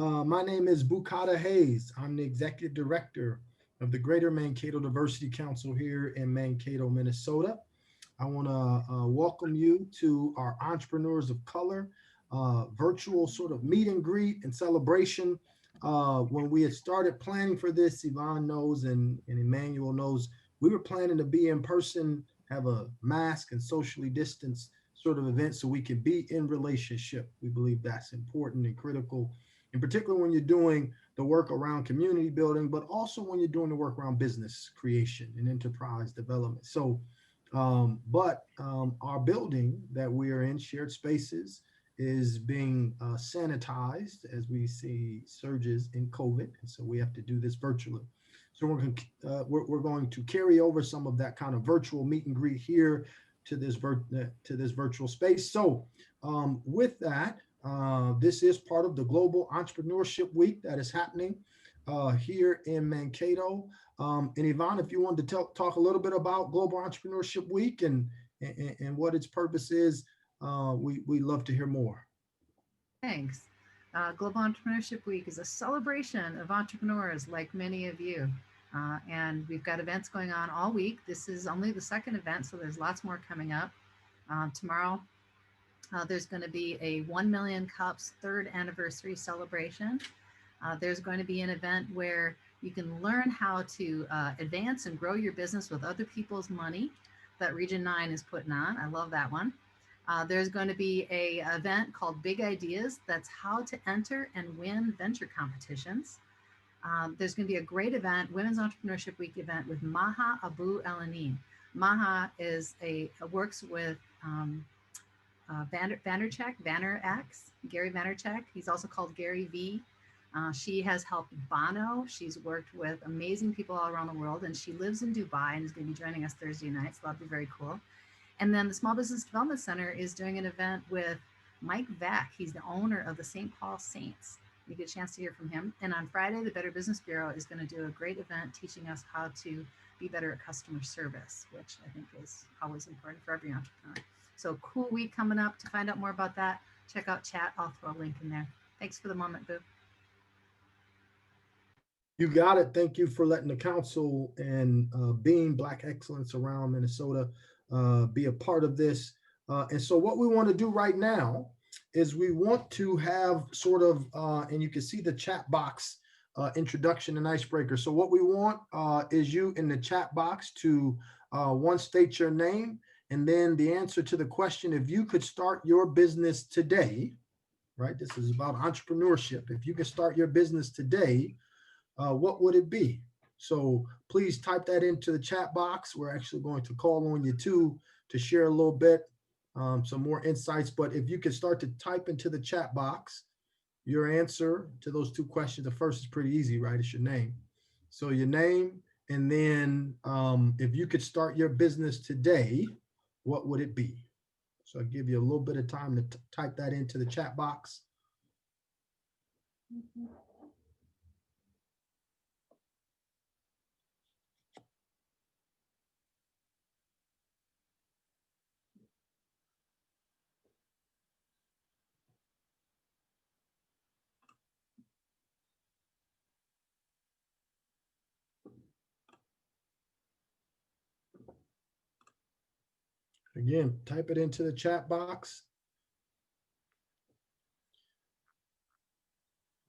My name is Bukata Hayes. I'm the executive director of the Greater Mankato Diversity Council here in Mankato, Minnesota. I want to welcome you to our Entrepreneurs of Color virtual sort of meet and greet and celebration. When we had started planning for this, Yvonne knows and Emmanuel knows, we were planning to be in person, have a mask and socially distanced sort of event so we could be in relationship. We believe that's important and critical, in particular when you're doing the work around community building, but also when you're doing the work around business creation and enterprise development. So our building that we are in, shared spaces, is being sanitized as we see surges in COVID, and so we have to do this virtually. So we're going to carry over some of that kind of virtual meet and greet here to this virtual space. So with that, this is part of the Global Entrepreneurship Week that is happening here in Mankato. And Yvonne, if you wanted to talk a little bit about Global Entrepreneurship Week and what its purpose is, we love to hear more. Thanks. Global Entrepreneurship Week is a celebration of entrepreneurs like many of you. And we've got events going on all week. This is only the second event, so there's lots more coming up. Tomorrow, there's going to be a 1 million cups third anniversary celebration. There's going to be an event where you can learn how to advance and grow your business with other people's money that Region 9 is putting on. I love that one. There's going to be a event called Big Ideas. That's how to enter and win venture competitions. There's going to be a great event, Women's Entrepreneurship Week event with Maha Abu Elanin. Maha works with Vaynerx, Gary Vaynerchuk. He's also called Gary V. She has helped Bono. She's worked with amazing people all around the world, and she lives in Dubai and is going to be joining us Thursday night. So that'll be very cool. And then the Small Business Development Center is doing an event with Mike Vack. He's the owner of the St. Paul Saints. You get a chance to hear from him. And on Friday, the Better Business Bureau is going to do a great event teaching us how to be better at customer service, which I think is always important for every entrepreneur. So cool week coming up. To find out more about that, check out chat. I'll throw a link in there. Thanks for the moment, Boo. You got it. Thank you for letting the council and being Black Excellence around Minnesota be a part of this. And so what we want to do right now is we want to have sort of, and you can see the chat box introduction and icebreaker. So what we want is you in the chat box to one, state your name, and then the answer to the question, if you could start your business today, right? This is about entrepreneurship. If you could start your business today, what would it be? So please type that into the chat box. We're actually going to call on you too to share a little bit, some more insights. But if you could start to type into the chat box your answer to those two questions. The first is pretty easy, right? It's your name. So your name, and then if you could start your business today, what would it be? So I'll give you a little bit of time to type that into the chat box. Again, type it into the chat box.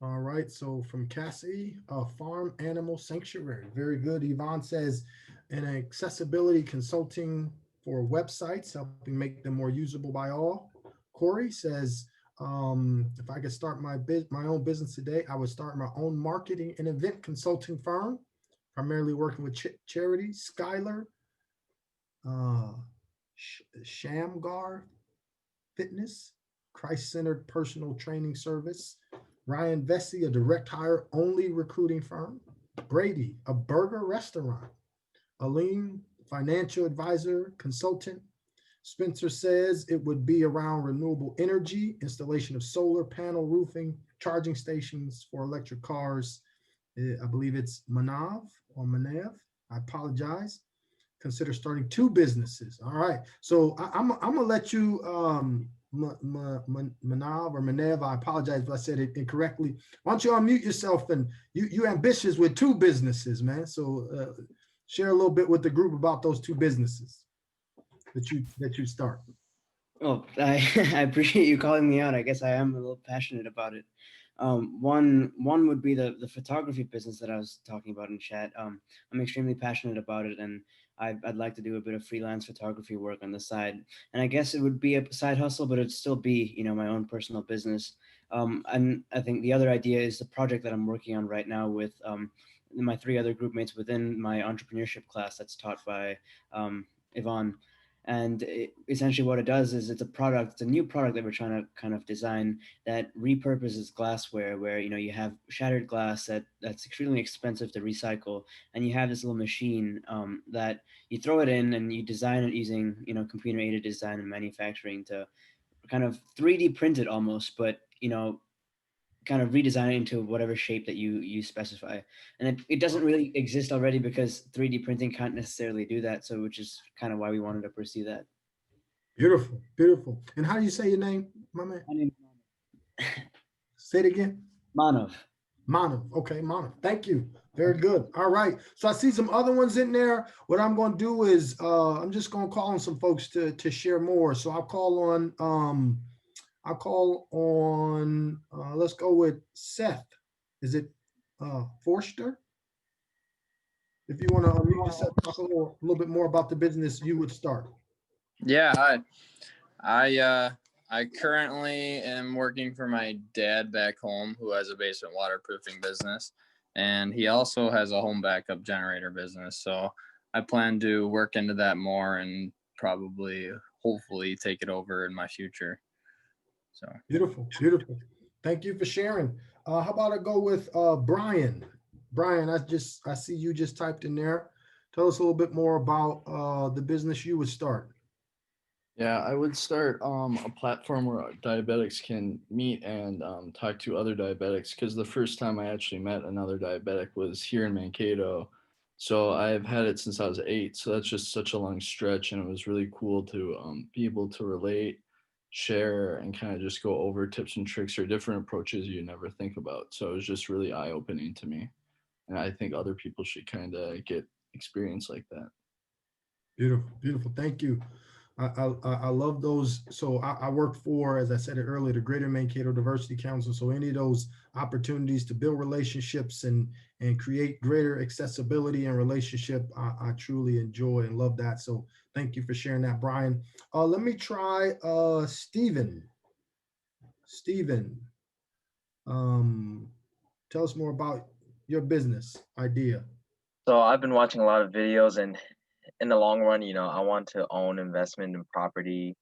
All right, so from Cassie, Farm Animal Sanctuary. Very good. Yvonne says, an accessibility consulting for websites, helping make them more usable by all. Corey says, if I could start my own business today, I would start my own marketing and event consulting firm, primarily working with charities. Skylar, uh, Shamgar Fitness, Christ-centered personal training service. Ryan Vesey, a direct hire only recruiting firm. Brady, a burger restaurant. Aline, financial advisor, consultant. Spencer says it would be around renewable energy, installation of solar panel roofing, charging stations for electric cars. I believe it's Manav or Manav. I apologize. Consider starting two businesses. All right. So I'm gonna let you Manav or Manev. I apologize if I said it incorrectly. Why don't you unmute yourself, and you ambitious with two businesses, man. So share a little bit with the group about those two businesses that you start. Oh, I appreciate you calling me out. I guess I am a little passionate about it. One would be the photography business that I was talking about in chat. I'm extremely passionate about it, and I'd like to do a bit of freelance photography work on the side. And I guess it would be a side hustle, but it'd still be, my own personal business. And I think the other idea is the project that I'm working on right now with my three other group mates within my entrepreneurship class that's taught by Yvonne. And essentially what it does is it's a new product that we're trying to kind of design that repurposes glassware, where you have shattered glass that's extremely expensive to recycle, and you have this little machine that you throw it in and you design it using computer aided design and manufacturing to kind of 3D print it almost, but kind of redesign it into whatever shape that you specify. And it doesn't really exist already because 3D printing can't necessarily do that. So which is kind of why we wanted to pursue that. Beautiful, beautiful. And how do you say your name, my man? My name Say it again. Manav. Manav. Okay, Manav. Thank you. Very good. All right. So I see some other ones in there. What I'm going to do is I'm just going to call on some folks to share more. So I'll call on let's go with Seth. Is it Forster? If you want to unmute yourself, talk a little bit more about the business you would start. Yeah, I currently am working for my dad back home, who has a basement waterproofing business, and he also has a home backup generator business. So I plan to work into that more and probably, hopefully, take it over in my future. So beautiful, beautiful. Thank you for sharing. How about I go with Brian? Brian, I see you just typed in there. Tell us a little bit more about the business you would start. Yeah, I would start a platform where diabetics can meet and talk to other diabetics, because the first time I actually met another diabetic was here in Mankato. So I've had it since I was 8. So that's just such a long stretch. And it was really cool to be able to relate, share, and kind of just go over tips and tricks or different approaches you never think about. So it was just really eye-opening to me. And I think other people should kind of get experience like that. Beautiful, beautiful. Thank you. I love those. So I work for, as I said it earlier, the Greater Mankato Diversity Council. So any of those opportunities to build relationships and create greater accessibility and relationship, I truly enjoy and love that. So thank you for sharing that, Brian. Let me try Stephen. Stephen, tell us more about your business idea. So I've been watching a lot of videos, and in the long run, I want to own investment in property.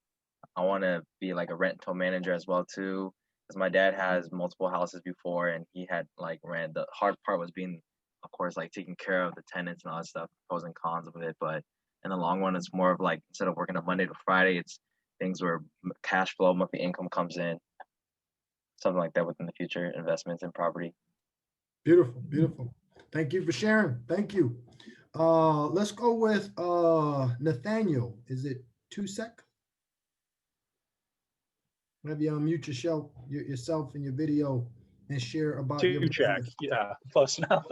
I want to be like a rental manager as well too, because my dad has multiple houses before, and he had like rent. The hard part was being, of course, like taking care of the tenants and all that stuff, pros and cons of it. But in the long run, it's more of like, instead of working a Monday to Friday, it's things where cash flow, monthly income comes in, something like that within the future, investments in property. Beautiful, beautiful. Thank you for sharing. Thank you. Let's go with Nathaniel. Is it Tusek? Maybe unmute yourself and your video and share about your check. Yeah, close enough.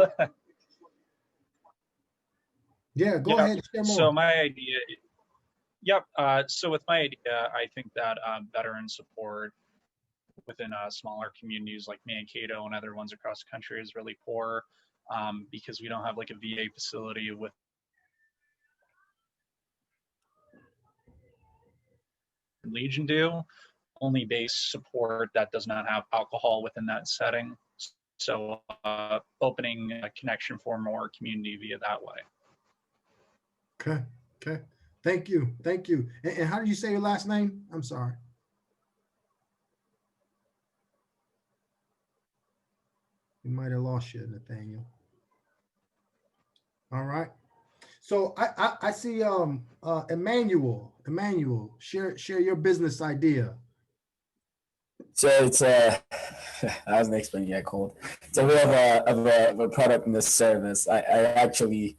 Yeah, go ahead and share more. So my idea, so with my idea, I think that veteran support within smaller communities like Mankato and other ones across the country is really poor, because we don't have like a VA facility with Legion do, only base support that does not have alcohol within that setting. So opening a connection for more community via that way. Okay, okay. Thank you, thank you. And how do you say your last name? I'm sorry. We might have lost you, Nathaniel. All right. So I see Emmanuel, share your business idea. So it's I wasn't expecting to get cold. So we have a product and a service. I actually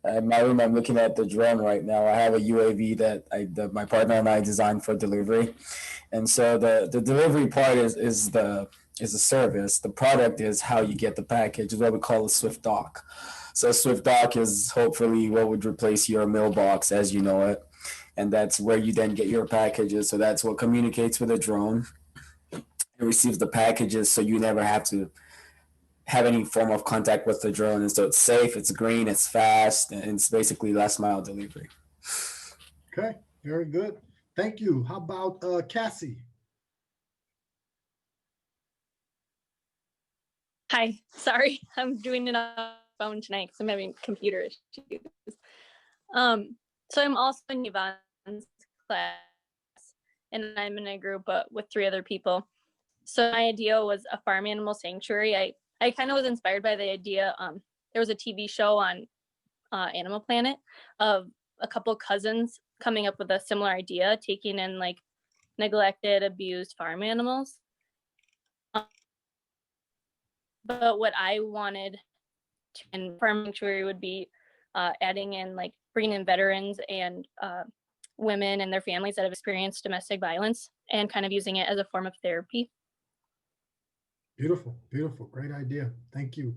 in my room, I'm looking at the drone right now. I have a UAV that my partner and I designed for delivery, And so the delivery part is the service. The product is how you get the package, is what we call a Swift dock. So Swift dock is hopefully what would replace your mailbox as you know it. And that's where you then get your packages. So that's what communicates with a drone. It receives the packages, so you never have to have any form of contact with the drone. And so it's safe, it's green, it's fast, and it's basically last mile delivery. Okay, very good. Thank you. How about Cassie? Hi, sorry, I'm doing it on my phone tonight because I'm having computer issues. So I'm also in Yvonne's class, and I'm in a group with 3 other people. So my idea was a farm animal sanctuary. I kind of was inspired by the idea. There was a TV show on Animal Planet of a couple cousins coming up with a similar idea, taking in like neglected, abused farm animals. But what I wanted in farm sanctuary would be adding in, like, bringing in veterans and women and their families that have experienced domestic violence and kind of using it as a form of therapy. Beautiful, beautiful, great idea. Thank you.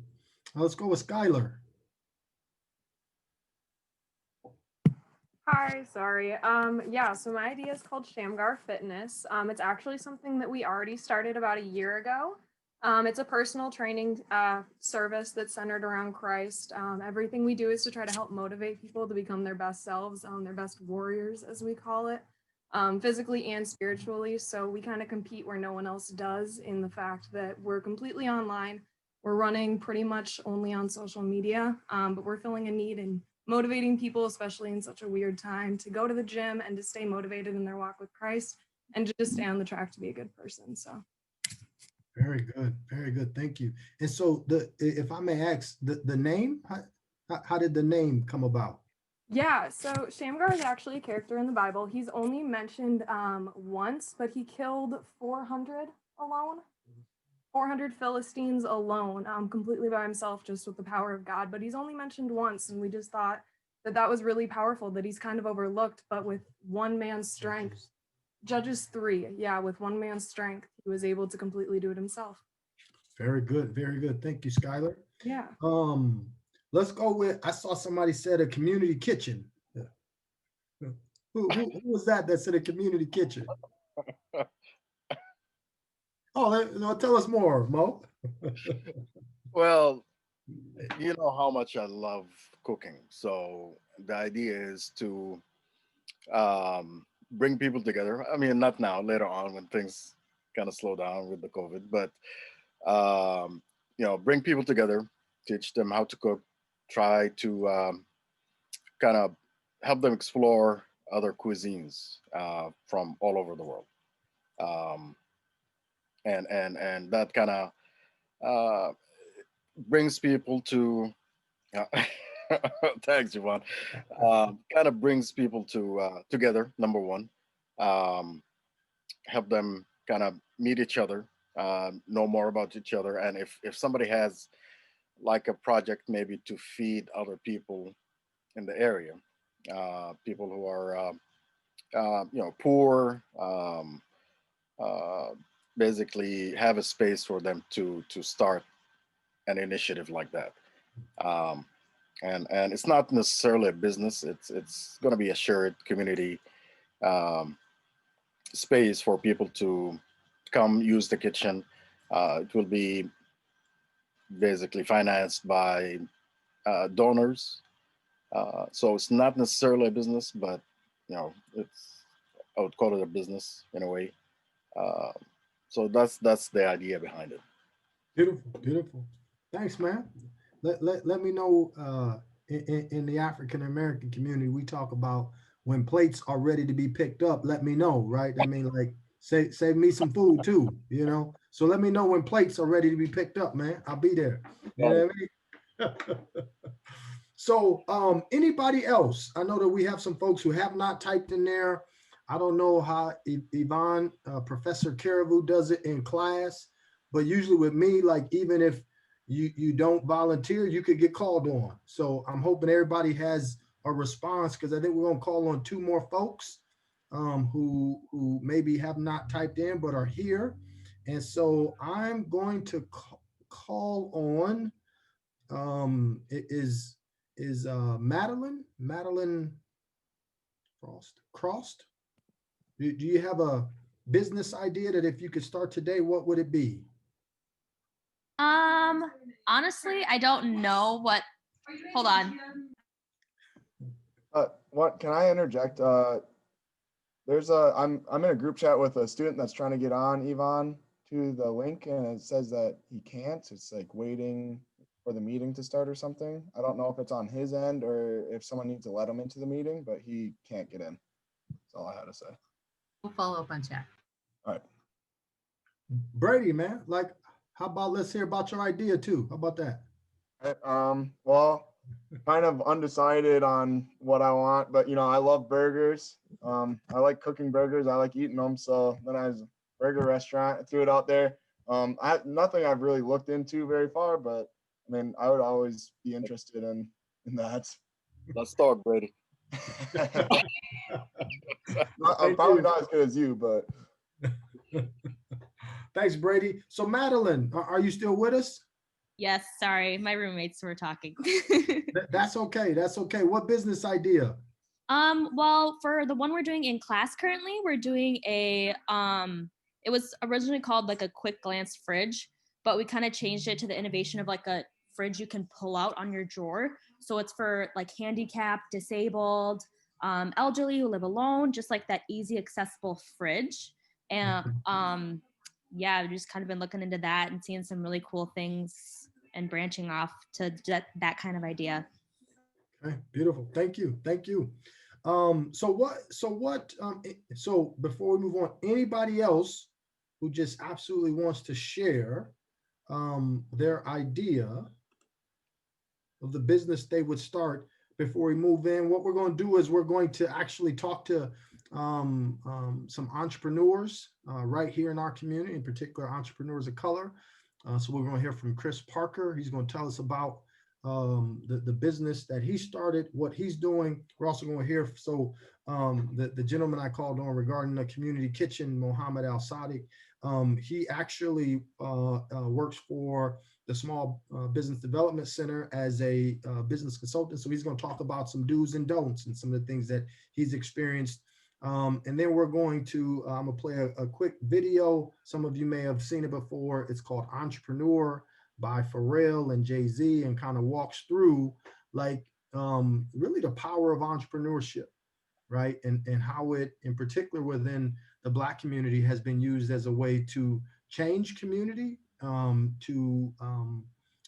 Let's go with Skylar. Hi, sorry. Yeah, so my idea is called Shamgar Fitness. It's actually something that we already started about a year ago. It's a personal training service that's centered around Christ. Everything we do is to try to help motivate people to become their best selves, their best warriors, as we call it, physically and spiritually. So we kind of compete where no one else does, in the fact that we're completely online. We're running pretty much only on social media, but we're filling a need and motivating people, especially in such a weird time, to go to the gym and to stay motivated in their walk with Christ and to just stay on the track to be a good person. So. Very good, very good. Thank you. And so, if I may ask, the name, how did the name come about? Yeah, so Shamgar is actually a character in the Bible. He's only mentioned once, but he killed 400 alone. 400 Philistines alone, completely by himself, just with the power of God. But he's only mentioned once, and we just thought that that was really powerful, that he's kind of overlooked, but with one man's strength. Judges 3, yeah, with one man's strength, he was able to completely do it himself. Very good, very good. Thank you, Skylar. Yeah. Let's go with, I saw somebody said a community kitchen. Who was that said a community kitchen? Oh, no, tell us more, Mo. Well, you know how much I love cooking. So the idea is to bring people together. I mean, not now, later on when things kind of slow down with the COVID, but bring people together, teach them how to cook, try to kind of help them explore other cuisines from all over the world. And that kind of brings people to thanks, Yvonne. Kind of brings people to together, number one. Help them kind of meet each other, know more about each other, and if somebody has like a project maybe to feed other people in the area, people who are poor, basically have a space for them to start an initiative like that. And it's not necessarily a business. It's going to be a shared community space for people to come use the kitchen. It will be basically financed by donors. So it's not necessarily a business, but I would call it a business in a way. So that's the idea behind it. Beautiful, beautiful. Thanks, man. Let me know. In the African American community, we talk about when plates are ready to be picked up. Let me know, right? I mean, like, save me some food too, So let me know when plates are ready to be picked up, man. I'll be there. You know what I mean? So, anybody else? I know that we have some folks who have not typed in there. I don't know how Yvonne, Professor Caribou does it in class, but usually with me, like, even if you don't volunteer, you could get called on. So I'm hoping everybody has a response, because I think we're gonna call on 2 more folks. who maybe have not typed in but are here. And so I'm going to call on is Madeline Crossed. Do you have a business idea that if you could start today, what would it be? Honestly, I don't know what. Hold on. What can I interject? I'm in a group chat with a student that's trying to get on, Yvonne, to the link, and it says that he can't. It's like waiting for the meeting to start or something. I don't know if it's on his end or if someone needs to let him into the meeting, but he can't get in. That's all I had to say. We'll follow up on chat. All right. Brady, man, like, how about let's hear about your idea too? How about that? Well, kind of undecided on what I want, but I love burgers. I like cooking burgers. I like eating them. So then I was a burger restaurant. I threw it out there. Nothing I've really looked into very far, but I mean, I would always be interested in that. Let's talk, Brady. I'm probably not as good as you, but. Thanks, Brady. So Madeline, are you still with us? Yes, sorry, my roommates were talking. That's okay. That's okay. What business idea? Well, for the one we're doing in class currently, we're doing a it was originally called like a quick glance fridge, but we kind of changed it to the innovation of like a fridge you can pull out on your drawer. So it's for like handicapped, disabled, elderly who live alone, just like that easy accessible fridge. And yeah, we've just kind of been looking into that and seeing some really cool things and branching off to that kind of idea. Okay, beautiful. Thank you. Thank you. So before we move on, anybody else who just absolutely wants to share their idea of the business they would start before we move in, what we're going to do is we're going to actually talk to some entrepreneurs right here in our community, in particular entrepreneurs of color. So we're going to hear from Chris Parker. He's going to tell us about the business that he started, what he's doing. We're also going to hear the gentleman I called on regarding the community kitchen, Mohammed Al Sadiq. He actually works for the Small Business Development Center as a business consultant. So he's going to talk about some do's and don'ts and some of the things that he's experienced. And then we're going to, I'm going to play a quick video. Some of you may have seen it before. It's called Entrepreneur by Pharrell and Jay-Z, and kind of walks through like really the power of entrepreneurship, right? And how it, in particular within the Black community, has been used as a way to change community, to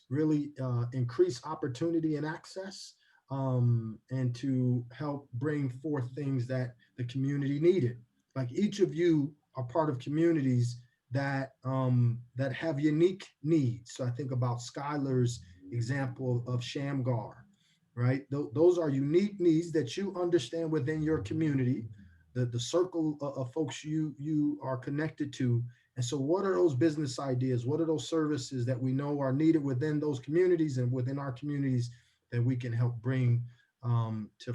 really increase opportunity and access, and to help bring forth things that the community needed. Like each of you are part of communities that that have unique needs. So I think about Skylar's example of Shamgar, right? Those are unique needs that you understand within your community, the circle of folks you are connected to. And so what are those business ideas? What are those services that we know are needed within those communities and within our communities that we can help bring to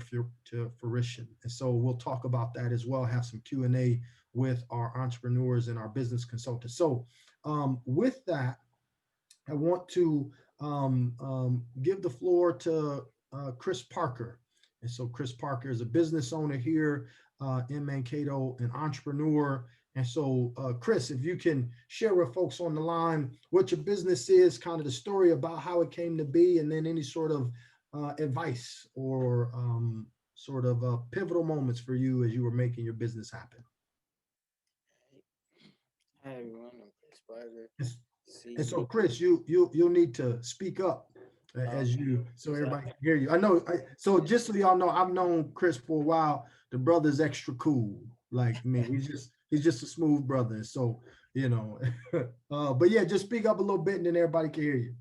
fruition? And so we'll talk about that as well, have some Q&A with our entrepreneurs and our business consultants. So with that, I want to give the floor to Chris Parker. And so Chris Parker is a business owner here in Mankato, an entrepreneur. And so Chris, if you can share with folks on the line what your business is, kind of the story about how it came to be, and then any sort of advice or sort of pivotal moments for you as you were making your business happen. Hi everyone, I'm Chris Parker. And so, Chris, you'll need to speak up as you, so everybody can hear you. I know. So just so y'all know, I've known Chris for a while. The brother's extra cool, like me. He's just a smooth brother. So but yeah, just speak up a little bit, and then everybody can hear you.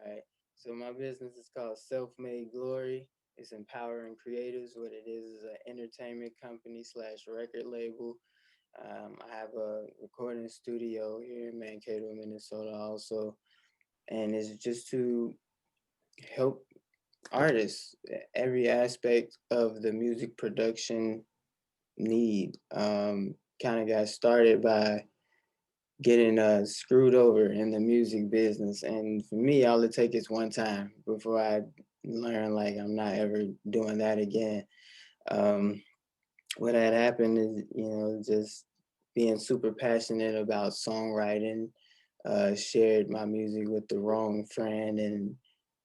All right. So my business is called Self-Made Glory. It's empowering creatives. What it is an entertainment company / record label. I have a recording studio here in Mankato, Minnesota also. And it's just to help artists, every aspect of the music production need. Kind of got started by getting screwed over in the music business. And for me, all it takes is one time before I learn like I'm not ever doing that again. Um, what had happened is, just being super passionate about songwriting, shared my music with the wrong friend, and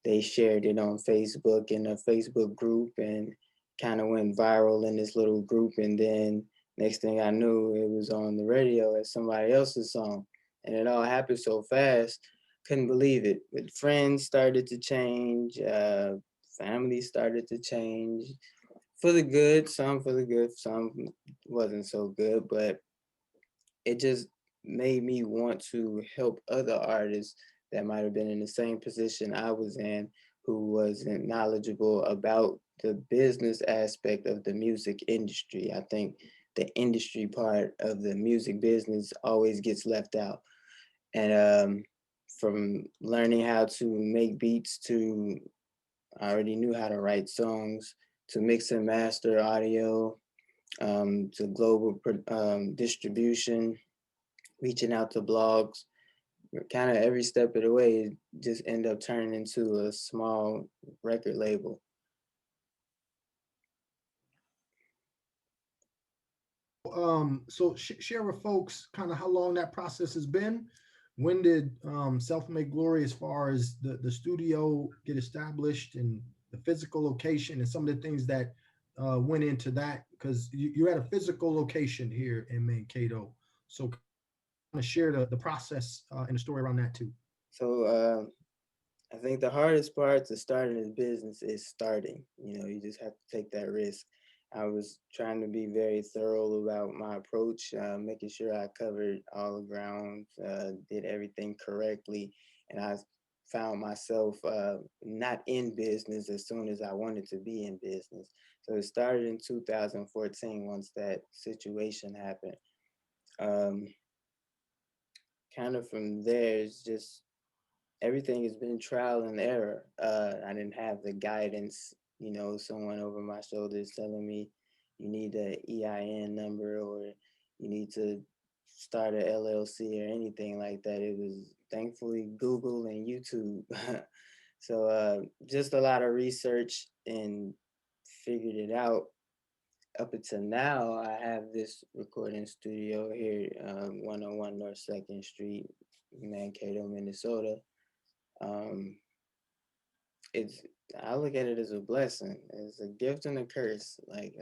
they shared it on Facebook in a Facebook group and kind of went viral in this little group. And then next thing I knew, it was on the radio as somebody else's song. And it all happened so fast, couldn't believe it. But friends started to change, family started to change for the good, some for the good, some wasn't so good, but it just made me want to help other artists that might have been in the same position I was in, who wasn't knowledgeable about the business aspect of the music industry. I think the industry part of the music business always gets left out. And from learning how to make beats to I already knew how to write songs, to mix and master audio, to global distribution, reaching out to blogs, kind of every step of the way, just end up turning into a small record label. So share with folks kind of how long that process has been. When did Self-Made Glory, as far as the studio, get established and the physical location and some of the things that went into that? Because you had a physical location here in Mankato. So kind of share the process and the story around that too. So I think the hardest part to starting this business is starting. You just have to take that risk. I was trying to be very thorough about my approach, making sure I covered all the ground, did everything correctly, and I found myself not in business as soon as I wanted to be in business. So it started in 2014 once that situation happened. Kind of from there, it's just everything has been trial and error. I didn't have the guidance, someone over my shoulders telling me you need an EIN number or you need to start a LLC or anything like that. It was thankfully Google and YouTube. So just a lot of research and figured it out. Up until now, I have this recording studio here, 101 North 2nd Street, Mankato, Minnesota. Um, it's I look at it as a blessing. It's a gift and a curse. Like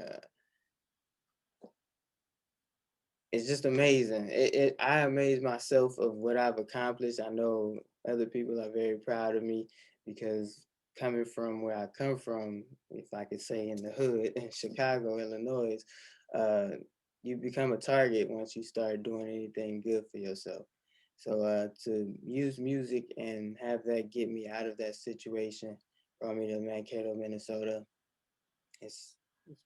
it's just amazing. I amaze myself of what I've accomplished. I know other people are very proud of me because coming from where I come from, if I could say in the hood in Chicago, Illinois, you become a target once you start doing anything good for yourself. So to use music and have that get me out of that situation, brought me to Mankato, Minnesota. It's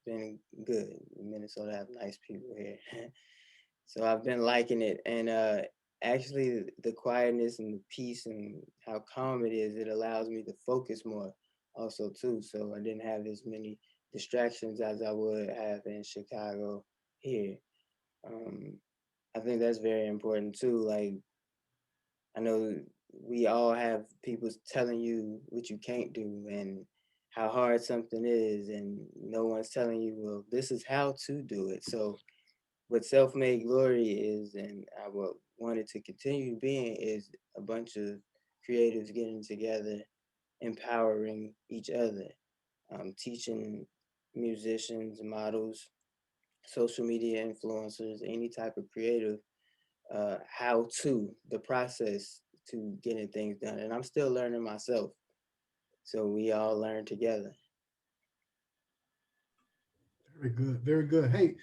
been good. Minnesota have nice people here. So I've been liking it. And actually the quietness and the peace and how calm it is, it allows me to focus more also too. So I didn't have as many distractions as I would have in Chicago here. I think that's very important too. Like I know we all have people telling you what you can't do and how hard something is, and no one's telling you, well, this is how to do it. So what Self-Made Glory is, and I wanted to continue being, is a bunch of creatives getting together, empowering each other, teaching musicians, models, social media influencers, any type of creative, how to, the process to getting things done. And I'm still learning myself. So we all learn together. Very good, very good. Hey,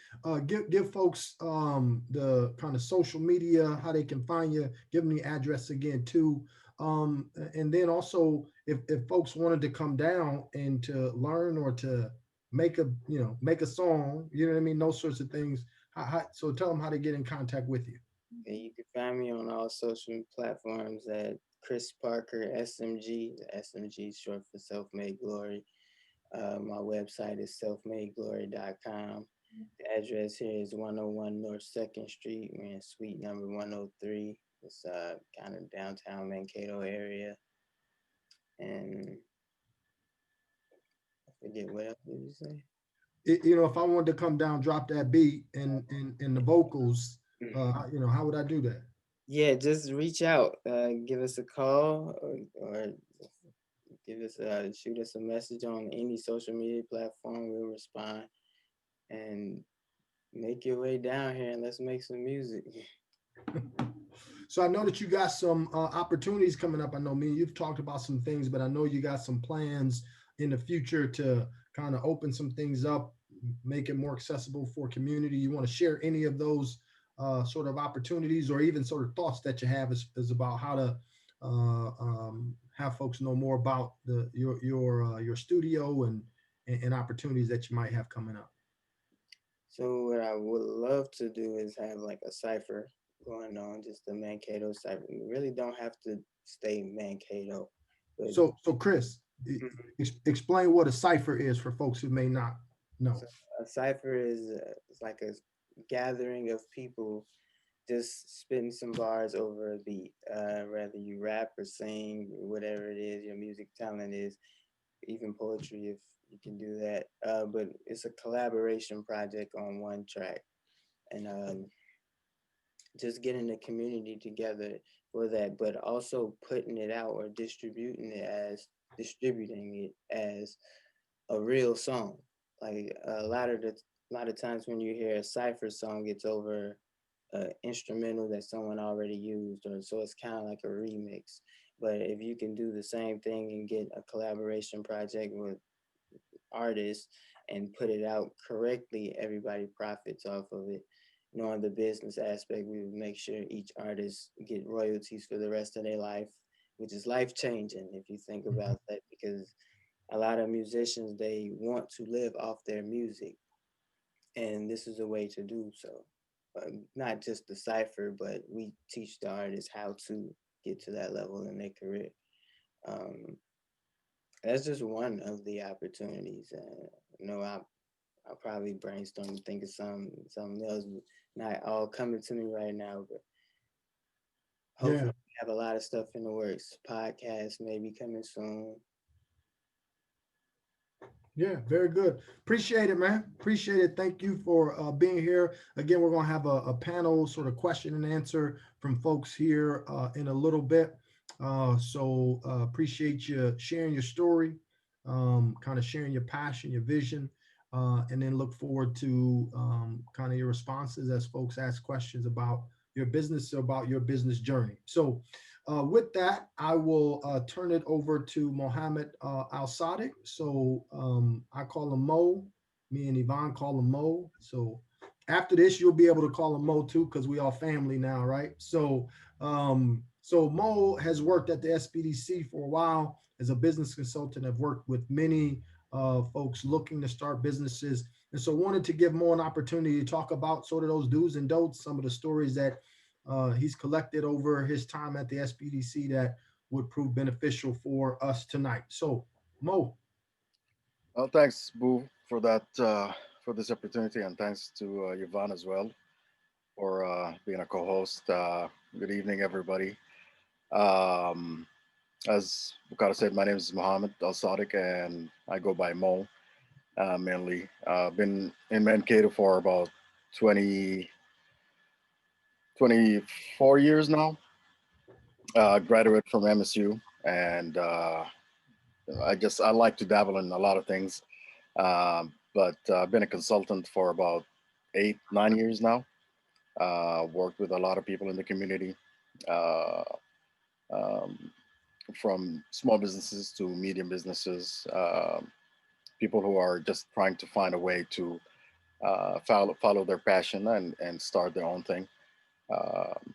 give folks the kind of social media, how they can find you. Give them the address again too, and then also if folks wanted to come down and to learn or to make a song, you know what I mean, those sorts of things. So tell them how to get in contact with you. And you can find me on all social platforms at Chris Parker SMG. SMG is short for Self Made Glory. My website is selfmadeglory.com. The address here is 101 North 2nd Street. We're in suite number 103. It's kind of downtown Mankato area. And I forget what else did you say? You know, if I wanted to come down, drop that beat and the vocals, you know, how would I do that? Yeah, just reach out, give us a call, or give us shoot us a message on any social media platform. We'll respond, and make your way down here and let's make some music. So I know that you got some opportunities coming up. I know me and you've talked about some things, but I know you got some plans in the future to kind of open some things up, make it more accessible for community. You want to share any of those sort of opportunities or even sort of thoughts that you have is about how to have folks know more about your studio and opportunities that you might have coming up. So what I would love to do is have like a cipher going on, just the Mankato cipher. We really don't have to stay Mankato. But So Chris, explain what a cipher is for folks who may not know. so a cipher is it's like a gathering of people just spitting some bars over a beat. Whether you rap or sing, whatever it is, your music talent is, even poetry if you can do that. But it's a collaboration project on one track. And just getting the community together for that, but also putting it out or distributing it as a real song. Like a lot of times when you hear a cipher song, it's over an instrumental that someone already used, or so it's kind of like a remix. But if you can do the same thing and get a collaboration project with artists and put it out correctly, everybody profits off of it. Knowing the business aspect, we would make sure each artist get royalties for the rest of their life, which is life changing if you think about that, because a lot of musicians, they want to live off their music, and this is a way to do so. Not just the cipher, but we teach the artists how to get to that level in their career. Um, that's just one of the opportunities. I'll probably brainstorm and think of something else, not all coming to me right now, but hopefully we have a lot of stuff in the works. Podcast maybe coming soon. Yeah, very good. Appreciate it, man. Appreciate it. Thank you for being here. Again, we're going to have a panel sort of question and answer from folks here in a little bit. So appreciate you sharing your story, kind of sharing your passion, your vision, and then look forward to kind of your responses as folks ask questions about your business, about your business journey. So with that, I will turn it over to Mohammed Al Sadiq. So I call him Mo. Me and Yvonne call him Mo. So after this, you'll be able to call him Mo too, because we all family now, right? So so Mo has worked at the SBDC for a while as a business consultant. I've worked with many folks looking to start businesses. And so wanted to give Mo an opportunity to talk about sort of those do's and don'ts, some of the stories that he's collected over his time at the SBDC that would prove beneficial for us tonight. So, Mo. Well, thanks, Boo, for that for this opportunity, and thanks to Yvonne as well for being a co-host. Good evening, everybody. Um, as Bukata said, my name is Mohammed Al Sadiq, and I go by Mo mainly. Been in Mankato for about 24 years now. Graduate from MSU, and I like to dabble in a lot of things. But I've been a consultant for about 8-9 years now. Worked with a lot of people in the community, uh, um, from small businesses to medium businesses, people who are just trying to find a way to follow their passion and start their own thing. Um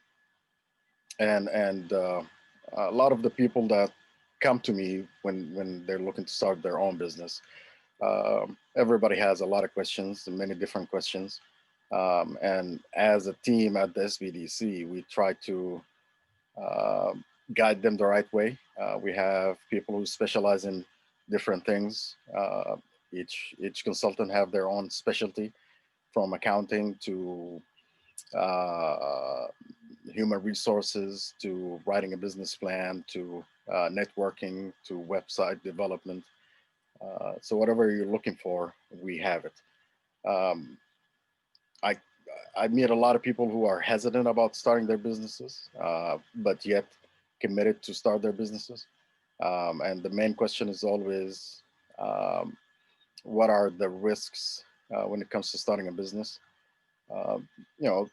and a lot of the people that come to me when they're looking to start their own business, everybody has a lot of questions, many different questions. And as a team at the SBDC, we try to uh, guide them the right way. We have people who specialize in different things. Each consultant have their own specialty. from accounting to human resources to writing a business plan to networking to website development. So whatever you're looking for, we have it. Um, I I meet a lot of people who are hesitant about starting their businesses, but yet committed to start their businesses. And the main question is always, um, what are the risks when it comes to starting a business? Um, you know,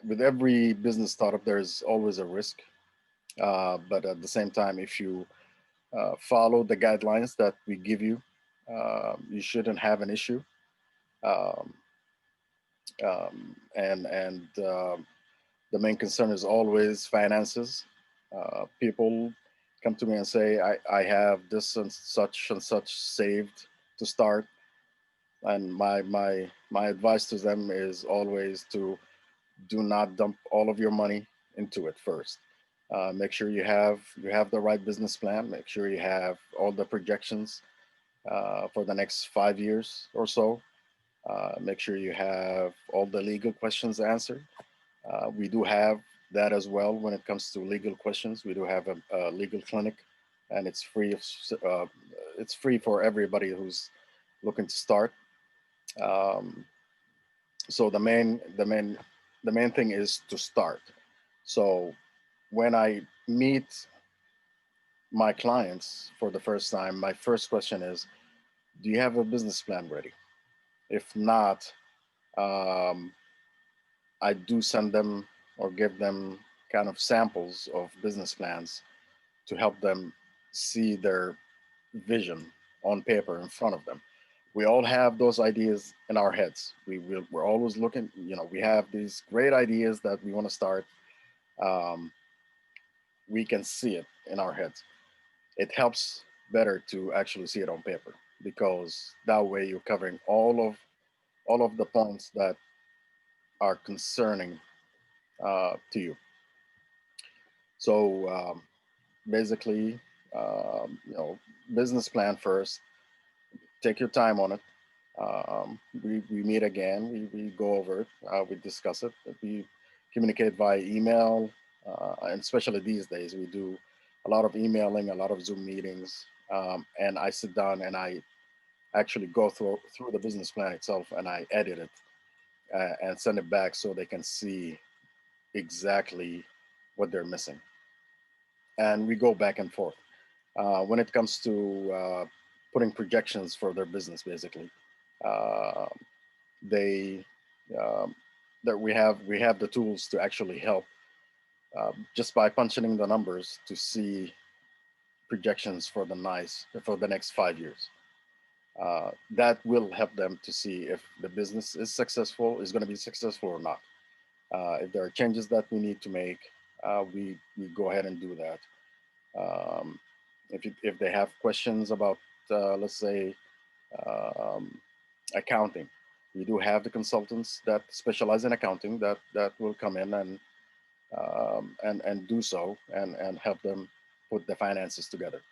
with every business startup, there's always a risk. But at the same time, if you follow the guidelines that we give you, you shouldn't have an issue. Um, and the main concern is always finances. People come to me and say, I have this and such saved to start. And my advice to them is always to do not dump all of your money into it first. Make sure you have the right business plan. Make sure you have all the projections for the next 5 years or so. Make sure you have all the legal questions answered. We do have that as well when it comes to legal questions. We do have a legal clinic, and it's free for everybody who's looking to start. Um, so the main thing is to start. So when I meet my clients for the first time, my first question is, do you have a business plan ready? If not, um, I do send them or give them kind of samples of business plans to help them see their vision on paper in front of them. We all have those ideas in our heads. We're always looking, we have these great ideas that we want to start. Um, we can see it in our heads. It helps better to actually see it on paper because that way you're covering all of the points that are concerning to you. So basically, business plan first. Take your time on it. We meet again. We go over it. We discuss it. We communicate via email, and especially these days, we do a lot of emailing, a lot of Zoom meetings, and I sit down and I actually go through the business plan itself and I edit it and send it back so they can see exactly what they're missing. And we go back and forth when it comes to putting projections for their business. Basically, uh, they that we have the tools to actually help just by punching in the numbers to see projections for the next 5 years. That will help them to see if the business is going to be successful or not. If there are changes that we need to make, we go ahead and do that. Um, if they have questions about, let's say, um, accounting, we do have the consultants that specialize in accounting that will come in and do so and help them put the finances together.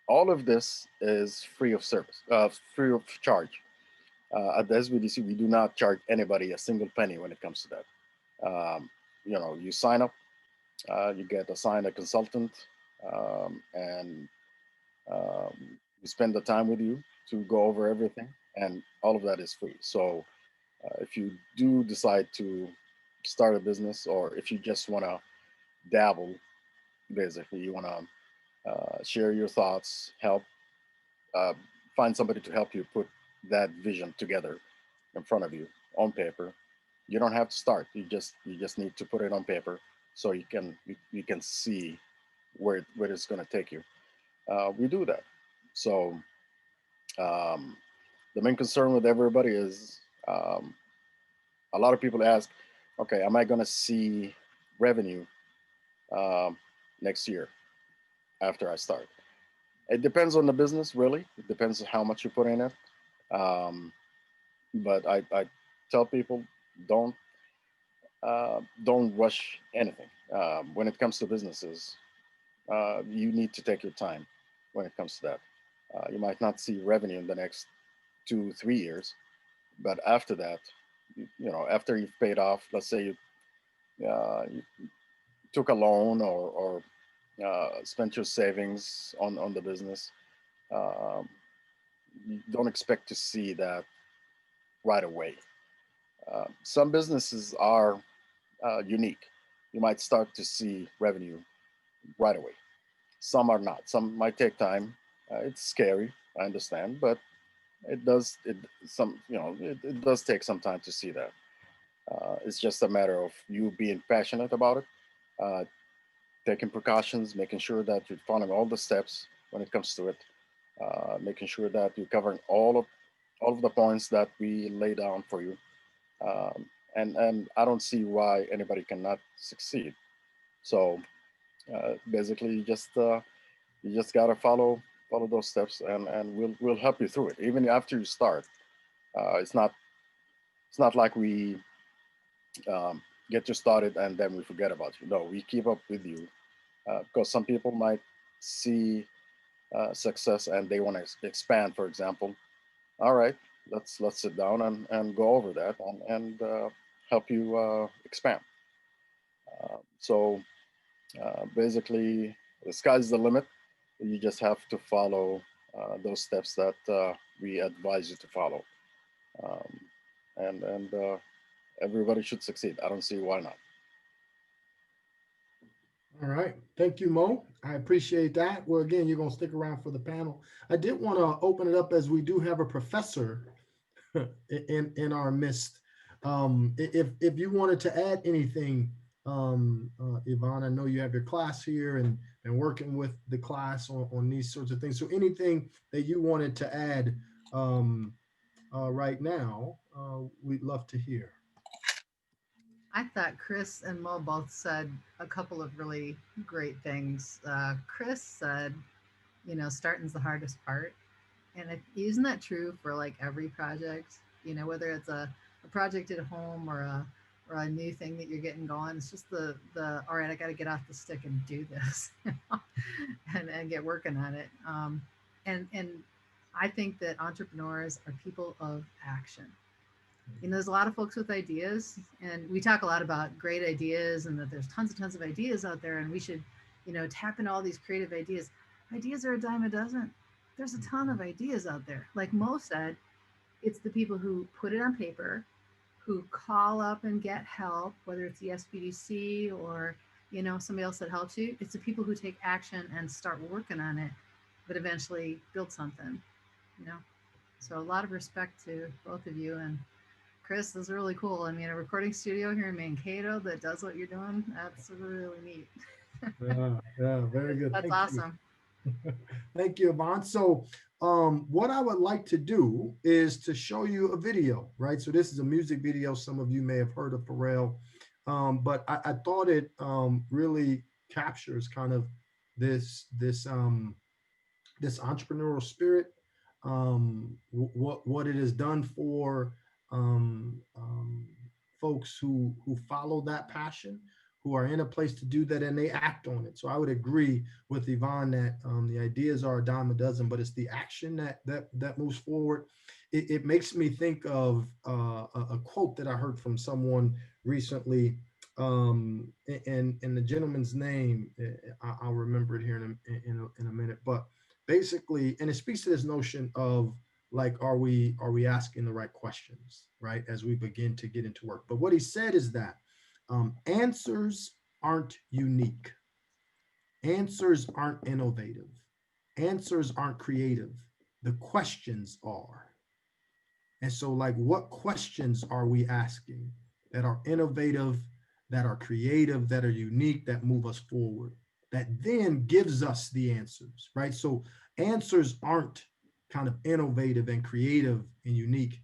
All of this is free of service, free of charge. At the SBDC, we do not charge anybody a single penny when it comes to that. You sign up, you get assigned a consultant, and we spend the time with you to go over everything, and all of that is free. So if you do decide to start a business, or if you just want to dabble, basically, you want to share your thoughts, help uh, find somebody to help you put that vision together in front of you on paper. You don't have to start. You just need to put it on paper so you can see where it's going to take you. We do that. So um, the main concern with everybody is um, a lot of people ask, okay, am I going to see revenue um, next year after I start? It depends on the business, really. It depends on how much you put in it. Um, but I tell people don't rush anything. When it comes to businesses, you need to take your time when it comes to that. You might not see revenue in the next 2, 3 years, but after that, after you've paid off, let's say you took a loan or spent your savings on the business, um, you don't expect to see that right away. Some businesses are unique. You might start to see revenue right away. Some are not. Some might take time. It's scary, I understand, but it does it does take some time to see that. It's just a matter of you being passionate about it, uh, taking precautions, making sure that you're following all the steps when it comes to it, making sure that you're covering all of the points that we lay down for you. Um, and I don't see why anybody cannot succeed. So basically, you just gotta follow those steps, and we'll help you through it. Even after you start, it's not like we get you started and then we forget about you. No, we keep up with you because some people might see success and they want to expand, for example. All right, let's sit down and go over that and help you expand. So basically, the sky's the limit. You just have to follow those steps that we advise you to follow, um, and everybody should succeed. I don't see why not. All right. Thank you, Mo. I appreciate that. Well, again, you're going to stick around for the panel. I did want to open it up as we do have a professor in our midst. If you wanted to add anything, Yvonne, I know you have your class here and working with the class on these sorts of things. So anything that you wanted to add right now, we'd love to hear. I thought Chris and Mo both said a couple of really great things. Chris said, starting's the hardest part. And isn't that true for like every project? Whether it's a project at home or a new thing that you're getting going, it's just the all right, I got to get off the stick and do this, and get working on it. And I think that entrepreneurs are people of action. There's a lot of folks with ideas, and we talk a lot about great ideas and that there's tons of ideas out there, and we should, tap into all these creative ideas. Ideas are a dime a dozen. There's a ton of ideas out there. Like Mo said, it's the people who put it on paper, who call up and get help, whether it's the SBDC or, somebody else that helps you. It's the people who take action and start working on it, but eventually build something, you know. So a lot of respect to both of you. And Chris, this is really cool. I mean, a recording studio here in Mankato that does what you're doing, that's really neat. Yeah, very good. That's Thank awesome. You. Thank you, Yvonne. So what I would like to do is to show you a video, right? So this is a music video. Some of you may have heard of Pharrell, but I thought it really captures kind of this entrepreneurial spirit, what it has done for um, um, folks who follow that passion, who are in a place to do that, and they act on it. So I would agree with Yvonne that the ideas are a dime a dozen, but it's the action that moves forward. It makes me think of a quote that I heard from someone recently, and the gentleman's name, I'll remember it here in a minute, but basically, and it speaks to this notion of like, are we asking the right questions, right, as we begin to get into work. But what he said is that answers aren't unique, answers aren't innovative, answers aren't creative, the questions are. And so, like, what questions are we asking that are innovative, that are creative, that are unique, that move us forward, that then gives us the answers, right? So, answers aren't kind of innovative and creative and unique.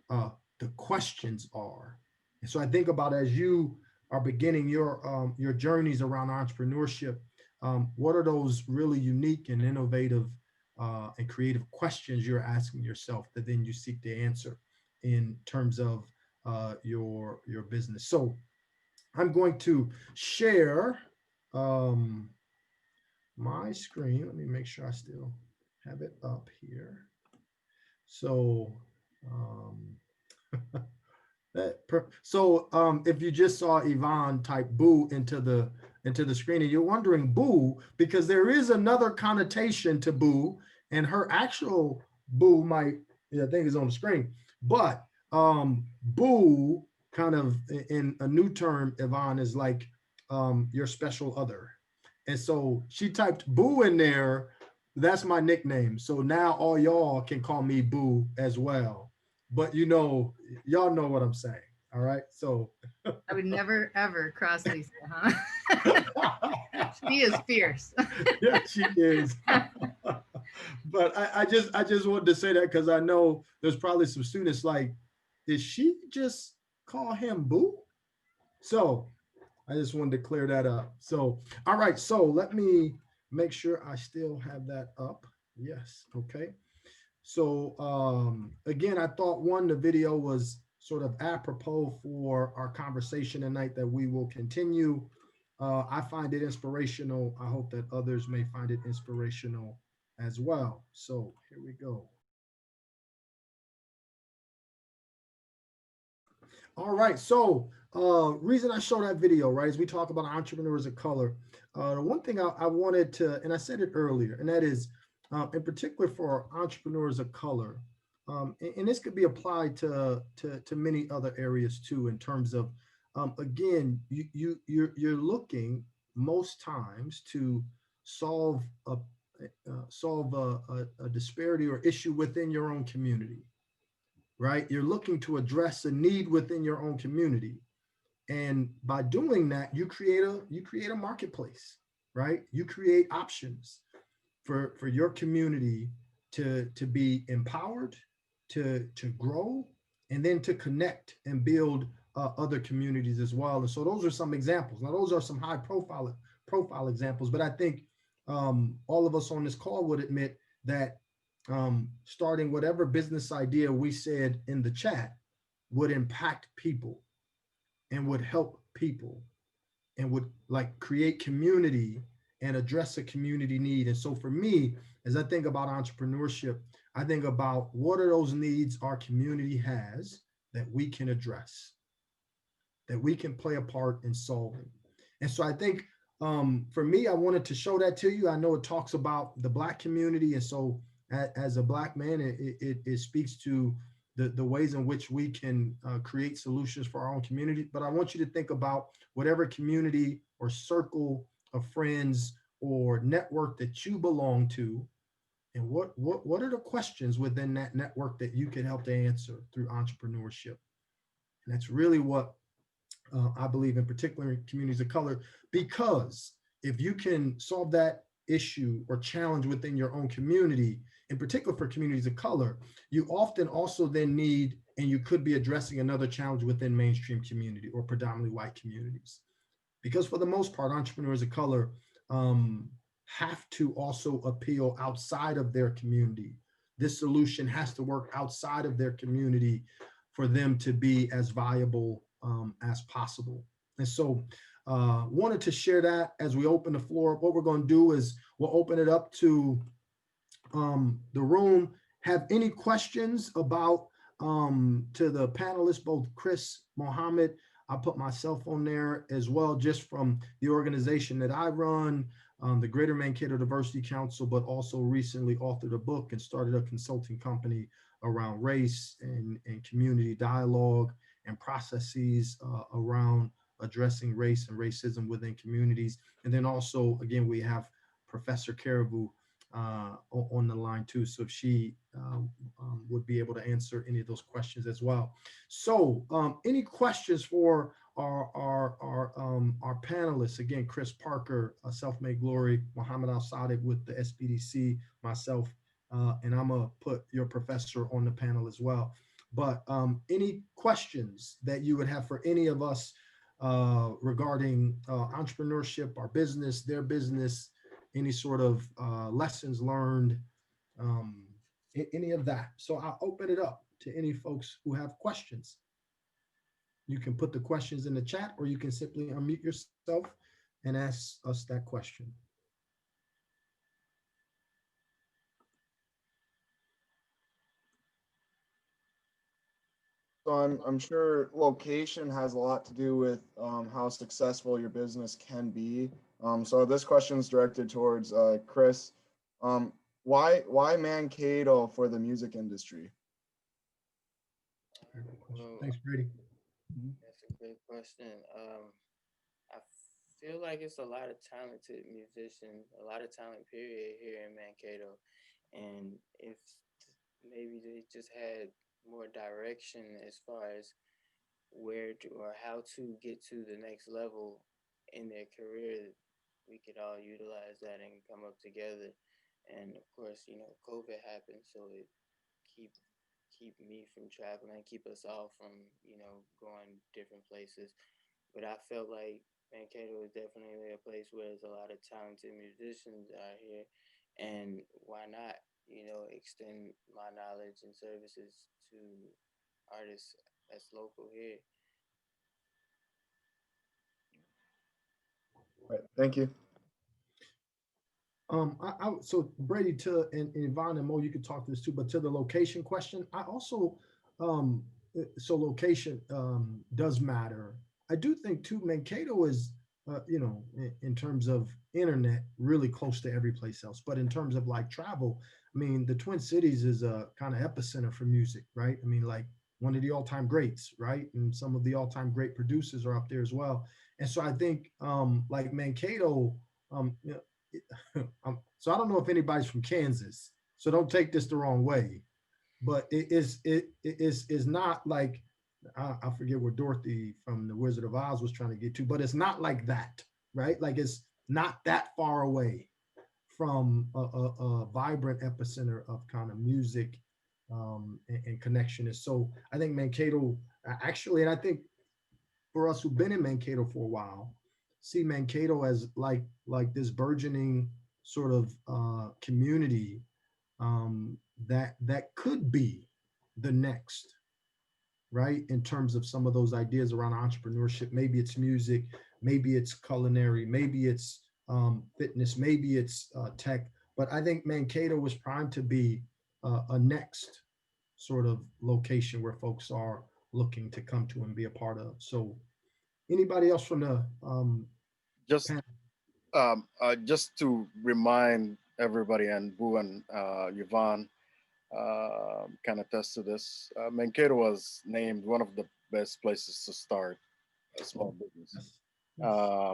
The questions are. And so, I think about as you are beginning your journeys around entrepreneurship, what are those really unique and innovative and creative questions you're asking yourself that then you seek to answer in terms of your business. So I'm going to share my screen. Let me make sure I still have it up here. So So if you just saw Yvonne type boo into the screen and you're wondering boo, because there is another connotation to boo, and her actual boo might, I think is on the screen, but boo kind of in a new term, Yvonne, is like your special other. And so she typed boo in there. That's my nickname. So now all y'all can call me boo as well. But y'all know what I'm saying. All right. So I would never ever cross Lisa, huh? She is fierce. yeah, she is. But I just wanted to say that because I know there's probably some students like, did she just call him boo? So I just wanted to clear that up. So, all right. So let me make sure I still have that up. Yes. Okay. So again, I thought the video was sort of apropos for our conversation tonight that we will continue. I find it inspirational. I hope that others may find it inspirational as well. So here we go. All right. So reason I show that video, right, is we talk about entrepreneurs of color. The one thing I wanted to, and I said it earlier, and that is in particular for entrepreneurs of color, and this could be applied to many other areas too, in terms of, again, you're looking most times to solve a disparity or issue within your own community, right? You're looking to address a need within your own community. And by doing that, you create a marketplace, right? You create options for your community to be empowered, to grow, and then to connect and build other communities as well. And so those are some examples. Now, those are some high profile examples, but I think all of us on this call would admit that starting whatever business idea we said in the chat would impact people and would help people and would like create community and address a community need. And so for me, as I think about entrepreneurship, I think about what are those needs our community has that we can address, that we can play a part in solving. And so I think for me, I wanted to show that to you. I know it talks about the Black community. And so as a Black man, it speaks to the ways in which we can create solutions for our own community. But I want you to think about whatever community or circle of friends or network that you belong to, and what are the questions within that network that you can help to answer through entrepreneurship. And that's really what I believe, in particular in communities of color, because if you can solve that issue or challenge within your own community, in particular for communities of color, you often also then need, and you could be addressing another challenge within mainstream community or predominantly white communities. Because for the most part, entrepreneurs of color have to also appeal outside of their community. This solution has to work outside of their community for them to be as viable as possible. And so wanted to share that as we open the floor. What we're going to do is we'll open it up to the room. Have any questions about to the panelists, both Chris, Mohammed. I put myself on there as well, just from the organization that I run, the Greater Mankato Diversity Council, but also recently authored a book and started a consulting company around race and community dialogue and processes around addressing race and racism within communities. And then also, again, we have Professor Caribou on the line too. So if she would be able to answer any of those questions as well. So any questions for our panelists? Again, Chris Parker, Self-Made Glory, Muhammad Al-Sadiq with the SBDC, myself, and I'm gonna put your professor on the panel as well. But any questions that you would have for any of us regarding entrepreneurship, our business, their business, any sort of lessons learned, any of that. So I'll open it up to any folks who have questions. You can put the questions in the chat, or you can simply unmute yourself and ask us that question. So I'm sure location has a lot to do with how successful your business can be. So this question is directed towards Chris. Um, why Mankato for the music industry? Well, Thanks, Brady. that's a great question. I feel like it's a lot of talented musicians, a lot of talent period here in Mankato. And if maybe they just had more direction as far as where to or how to get to the next level in their career, we could all utilize that and come up together. And of course, COVID happened, so it keep keep me from traveling, keep us all from going different places. But I felt like Mankato is definitely a place where there's a lot of talented musicians out here, and why not, extend my knowledge and services to artists that's local here. Right. Thank you. So Brady, and Yvonne and Mo, you could talk to this too, but to the location question, I also, so location does matter. I do think too, Mankato is, in terms of internet, really close to every place else. But in terms of like travel, I mean, the Twin Cities is a kind of epicenter for music, right? I mean, like one of the all-time greats, right? And some of the all-time great producers are up there as well. And so I think like Mankato, you know, so I don't know if anybody's from Kansas, so don't take this the wrong way, but it is not like I forget where Dorothy from the Wizard of Oz was trying to get to, but it's not like that, right? Like it's not that far away from a vibrant epicenter of kind of music and connection. And so I think Mankato actually, and I think for us who've been in Mankato for a while, see Mankato as like this burgeoning sort of community that could be the next, right? In terms of some of those ideas around entrepreneurship. Maybe it's music, maybe it's culinary, maybe it's fitness, maybe it's tech. But I think Mankato was primed to be a next sort of location where folks are looking to come to and be a part of. So anybody else from the Just panel? just to remind everybody, and Boo and Yvonne can attest to this. Mankato was named one of the best places to start a small business. Yes.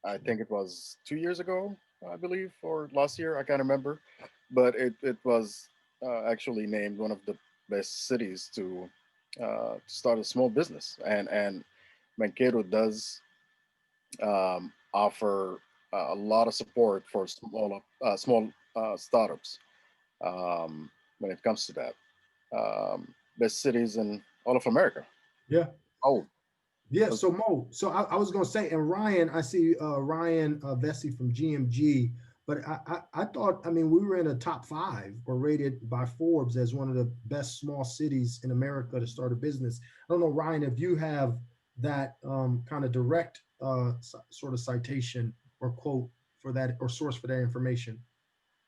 I think it was 2 years ago, I believe, or last year. I can't remember, but it was actually named one of the best cities to start a small business, and Mankato does offer a lot of support for small startups when it comes to that. Best cities in all of America. Yeah. Oh, Yeah, so Mo, so I was gonna say, and Ryan, I see Ryan Vesey from GMG, but I thought, I mean, we were in a top 5 or rated by Forbes as one of the best small cities in America to start a business. I don't know, Ryan, if you have that kind of direct sort of citation or quote for that or source for that information.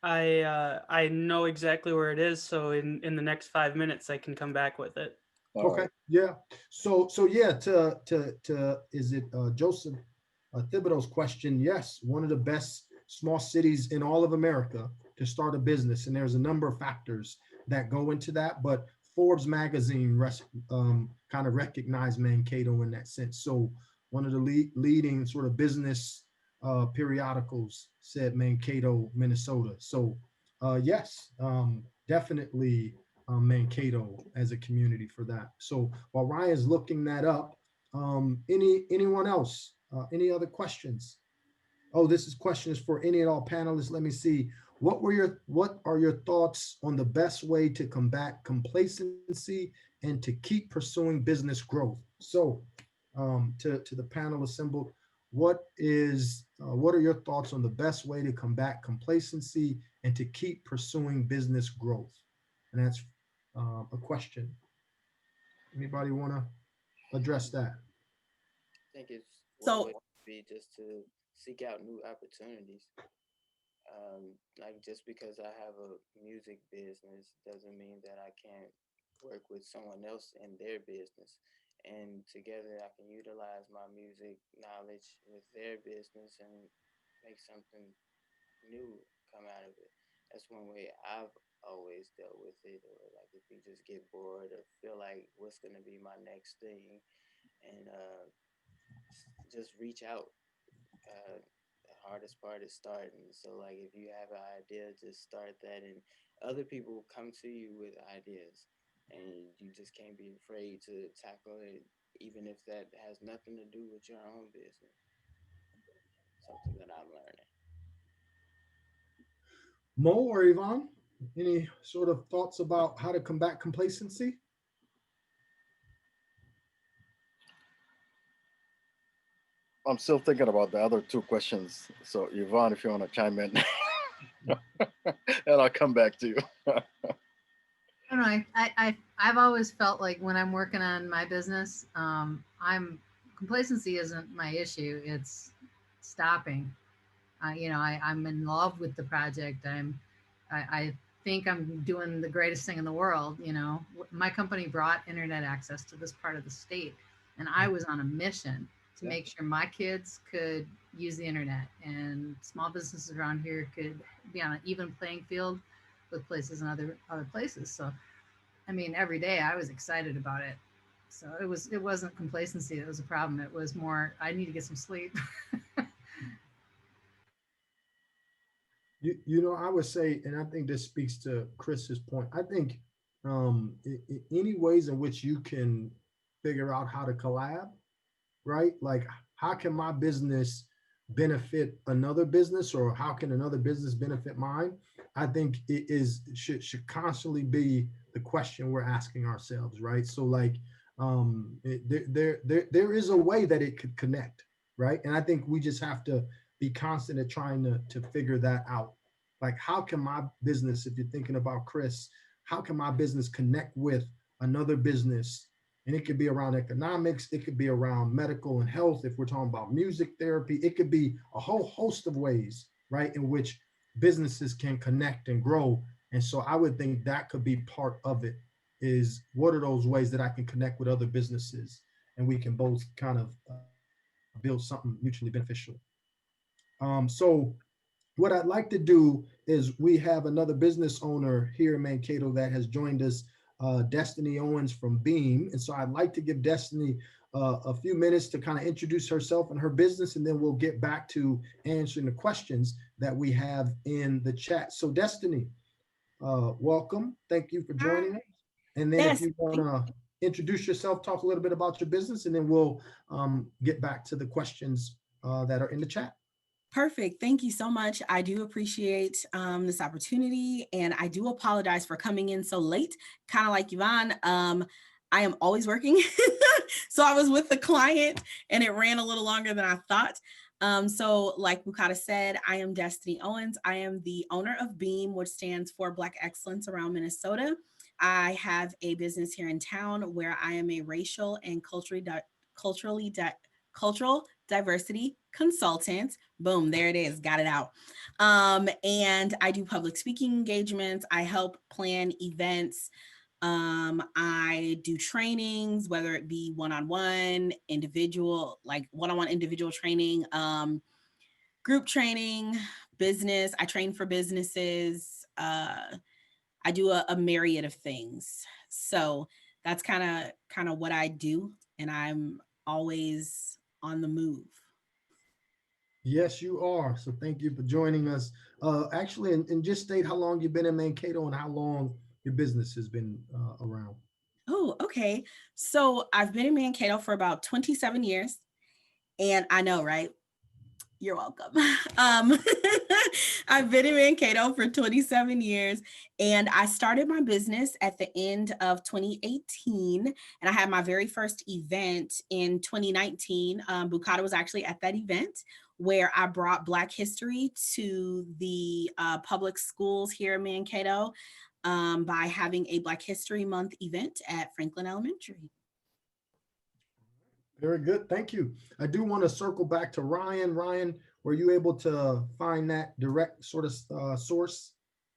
I know exactly where it is, so in the next 5 minutes I can come back with it. Okay. Yeah. So yeah, to is it Joseph Thibodeau's question? Yes, one of the best small cities in all of America to start a business, and there's a number of factors that go into that. But Forbes magazine kind of recognized Mankato in that sense. So one of the leading sort of business periodicals said Mankato, Minnesota. So yes, definitely Mankato as a community for that. So while Ryan's looking that up, anyone else? Any other questions? Oh, this is questions for any and all panelists. Let me see. What are your thoughts on the best way to combat complacency and to keep pursuing business growth? So to the panel assembled, what are your thoughts on the best way to combat complacency and to keep pursuing business growth? And that's a question. Anybody want to address that? I think it's So- one way to be just to seek out new opportunities. Like just because I have a music business doesn't mean that I can't work with someone else in their business. And together I can utilize my music knowledge with their business and make something new come out of it. That's one way I've always dealt with it. Or like if you just get bored or feel like what's going to be my next thing, and just reach out. The hardest part is starting. So like if you have an idea, just start that, and other people will come to you with ideas, and you just can't be afraid to tackle it, even if that has nothing to do with your own business. Something that I'm learning. Mo or Yvonne, any sort of thoughts about how to combat complacency? I'm still thinking about the other two questions. So Yvonne, if you want to chime in, and I'll come back to you. I don't know. I've always felt like when I'm working on my business, complacency isn't my issue. It's stopping. I'm in love with the project. I think I'm doing the greatest thing in the world. My company brought internet access to this part of the state, and I was on a mission to make sure my kids could use the internet and small businesses around here could be on an even playing field with places and other places. So, I mean, every day I was excited about it. So it wasn't complacency that was a problem. It was more I need to get some sleep. I would say, and I think this speaks to Chris's point. I think any ways in which you can figure out how to collab, right? Like, how can my business benefit another business, or how can another business benefit mine? I think should constantly be the question we're asking ourselves, right? So, like, there is a way that it could connect, right? And I think we just have to be constant at trying to figure that out. Like, how can my business, if you're thinking about Chris, how can my business connect with another business? And it could be around economics, it could be around medical and health. If we're talking about music therapy, it could be a whole host of ways, right, in which businesses can connect and grow. And so I would think that could be part of it, is what are those ways that I can connect with other businesses and we can both kind of build something mutually beneficial. So what I'd like to do is, we have another business owner here in Mankato that has joined us, Destiny Owens from Beam. And so I'd like to give Destiny a few minutes to kind of introduce herself and her business, and then we'll get back to answering the questions that we have in the chat. So Destiny, welcome. Thank you for joining us. And then if you want to introduce yourself, talk a little bit about your business, and then we'll get back to the questions that are in the chat. Perfect. Thank you so much. I do appreciate this opportunity, and I do apologize for coming in so late. Kind of like Yvonne, I am always working. So I was with the client and it ran a little longer than I thought. So like Bukata said, I am Destiny Owens. I am the owner of Beam, which stands for Black Excellence Around Minnesota. I have a business here in town where I am a racial and cultural diversity consultant. Boom, there it is, got it out. And I do public speaking engagements. I help plan events. I do trainings, whether it be one-on-one, individual, like one-on-one individual training, group training, business. I train for businesses. I do a myriad of things. So that's kind of what I do. And I'm always on the move. Yes, you are. So thank you for joining us. Actually, and just state how long you've been in Mankato and how long your business has been around. Oh, okay. So I've been in Mankato for about 27 years. And I know, right? You're welcome. I've been in Mankato for 27 years, and I started my business at the end of 2018, and I had my very first event in 2019. Bukata was actually at that event where I brought Black history to the public schools here in Mankato by having a Black History Month event at Franklin Elementary. Very good. Thank you. I do want to circle back to Ryan. Ryan, were you able to find that direct sort of source?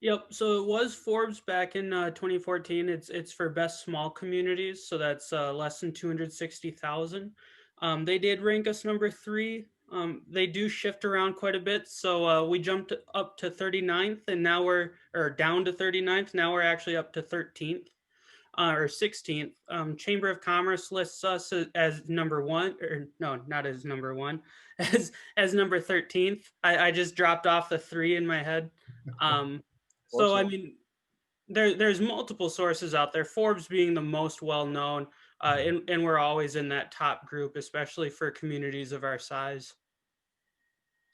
Yep. So it was Forbes back in 2014. It's for best small communities, so that's less than 260,000. They did rank us number 3. They do shift around quite a bit, so we jumped up to 39th, and now or down to 39th. Now we're actually up to 13th. Or 16th. Chamber of Commerce lists us as number 1, or no, not as number 1, as number 13th. I just dropped off the 3 in my head. So I mean, there's multiple sources out there. Forbes being the most well known, and we're always in that top group, especially for communities of our size.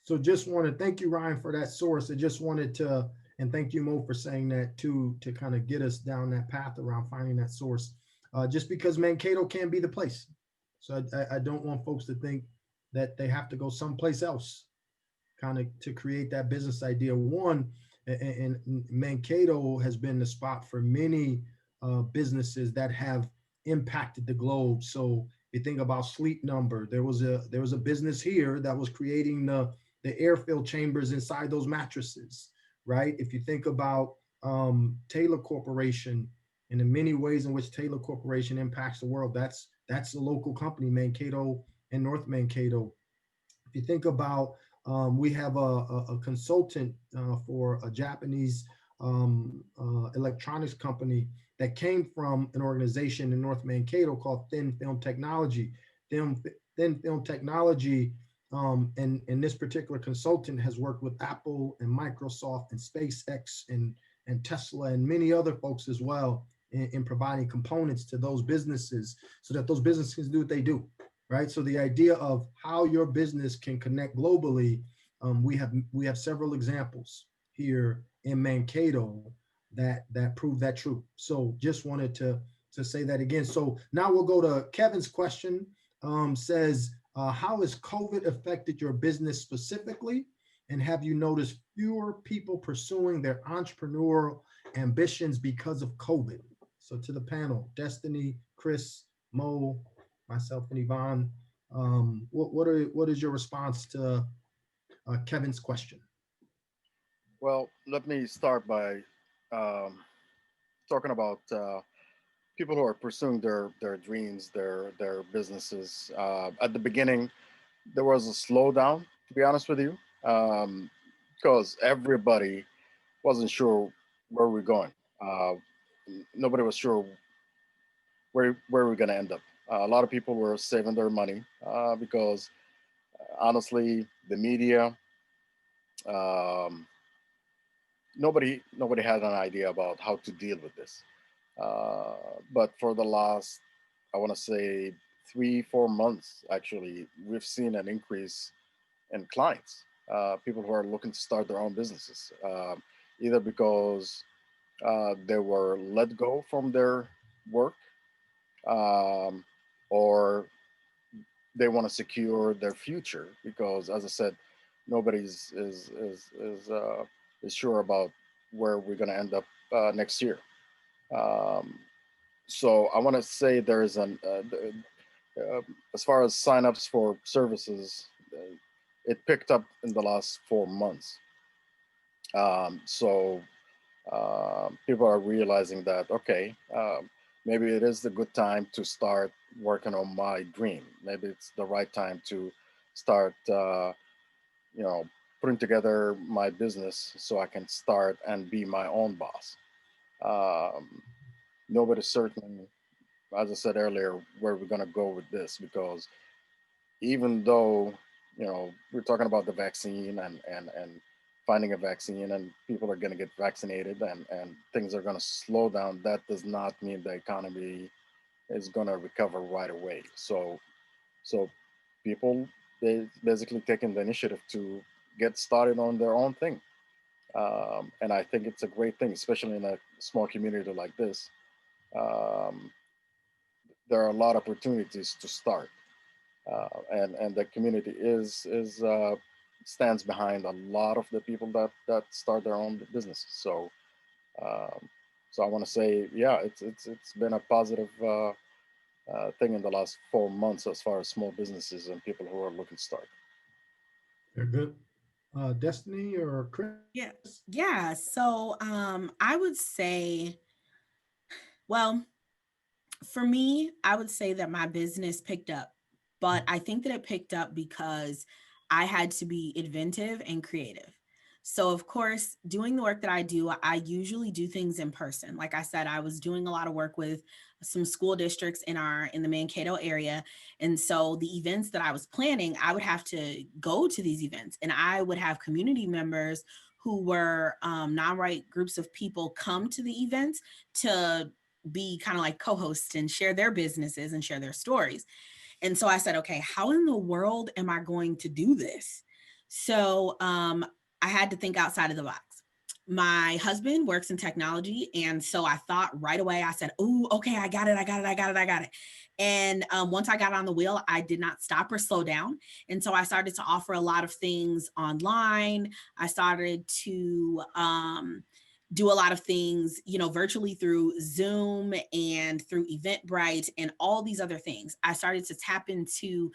So just want to thank you, Ryan, for that source. I just wanted to, and thank you, Mo, for saying that too, to kind of get us down that path around finding that source. Just because Mankato can be the place. So I don't want folks to think that they have to go someplace else kind of to create that business idea. One, and Mankato has been the spot for many businesses that have impacted the globe. So you think about Sleep Number. There was a business here that was creating the air-filled chambers inside those mattresses, right? If you think about Taylor Corporation and the many ways in which Taylor Corporation impacts the world, that's a local company, Mankato and North Mankato. If you think about, we have a consultant for a Japanese electronics company that came from an organization in North Mankato called Thin Film Technology. Thin Film Technology, and this particular consultant has worked with Apple and Microsoft and SpaceX and Tesla and many other folks as well in providing components to those businesses so that those businesses do what they do. Right. So the idea of how your business can connect globally, we have several examples here in Mankato that prove that true. So just wanted to say that again. So now we'll go to Kevin's question. Says, how has COVID affected your business specifically? And have you noticed fewer people pursuing their entrepreneurial ambitions because of COVID? So to the panel, Destiny, Chris, Mo, myself, and Yvonne, what is your response to Kevin's question? Well, let me start by talking about people who are pursuing their dreams, their businesses. At the beginning, there was a slowdown, to be honest with you, because everybody wasn't sure where we're going. Nobody was sure where we're going to end up. A lot of people were saving their money because honestly, the media, nobody had an idea about how to deal with this. But for the last, I want to say 3-4 months, actually, we've seen an increase in clients, people who are looking to start their own businesses, either because they were let go from their work, or they want to secure their future because, as I said, nobody's is sure about where we're going to end up next year. So I want to say there's as far as signups for services, it picked up in the last 4 months. So people are realizing that, okay, maybe it is the good time to start working on my dream. Maybe it's the right time to start, putting together my business so I can start and be my own boss. Nobody's certain, as I said earlier, where we're going to go with this, because even though, we're talking about the vaccine and finding a vaccine and people are going to get vaccinated and things are going to slow down, that does not mean the economy is going to recover right away. So people, they basically taking the initiative to get started on their own thing. And I think it's a great thing, especially in a small community like this. There are a lot of opportunities to start, and the community stands behind a lot of the people that start their own businesses. So I want to say, yeah, it's been a positive thing in the last 4 months as far as small businesses and people who are looking to start. Very good. Destiny or Chris? Yeah. Yeah. So I would say, well, for me, I would say that my business picked up, but I think that it picked up because I had to be inventive and creative. So, of course, doing the work that I do, I usually do things in person. Like I said, I was doing a lot of work with some school districts in the Mankato area. And so the events that I was planning, I would have to go to these events and I would have community members who were non-white groups of people come to the events to be kind of like co-hosts and share their businesses and share their stories. And so I said, okay, how in the world am I going to do this? So I had to think outside of the box. My husband works in technology. And so I thought right away, I said, oh, okay, I got it. And once I got on the wheel, I did not stop or slow down. And so I started to offer a lot of things online. I started to do a lot of things, virtually through Zoom and through Eventbrite and all these other things. I started to tap into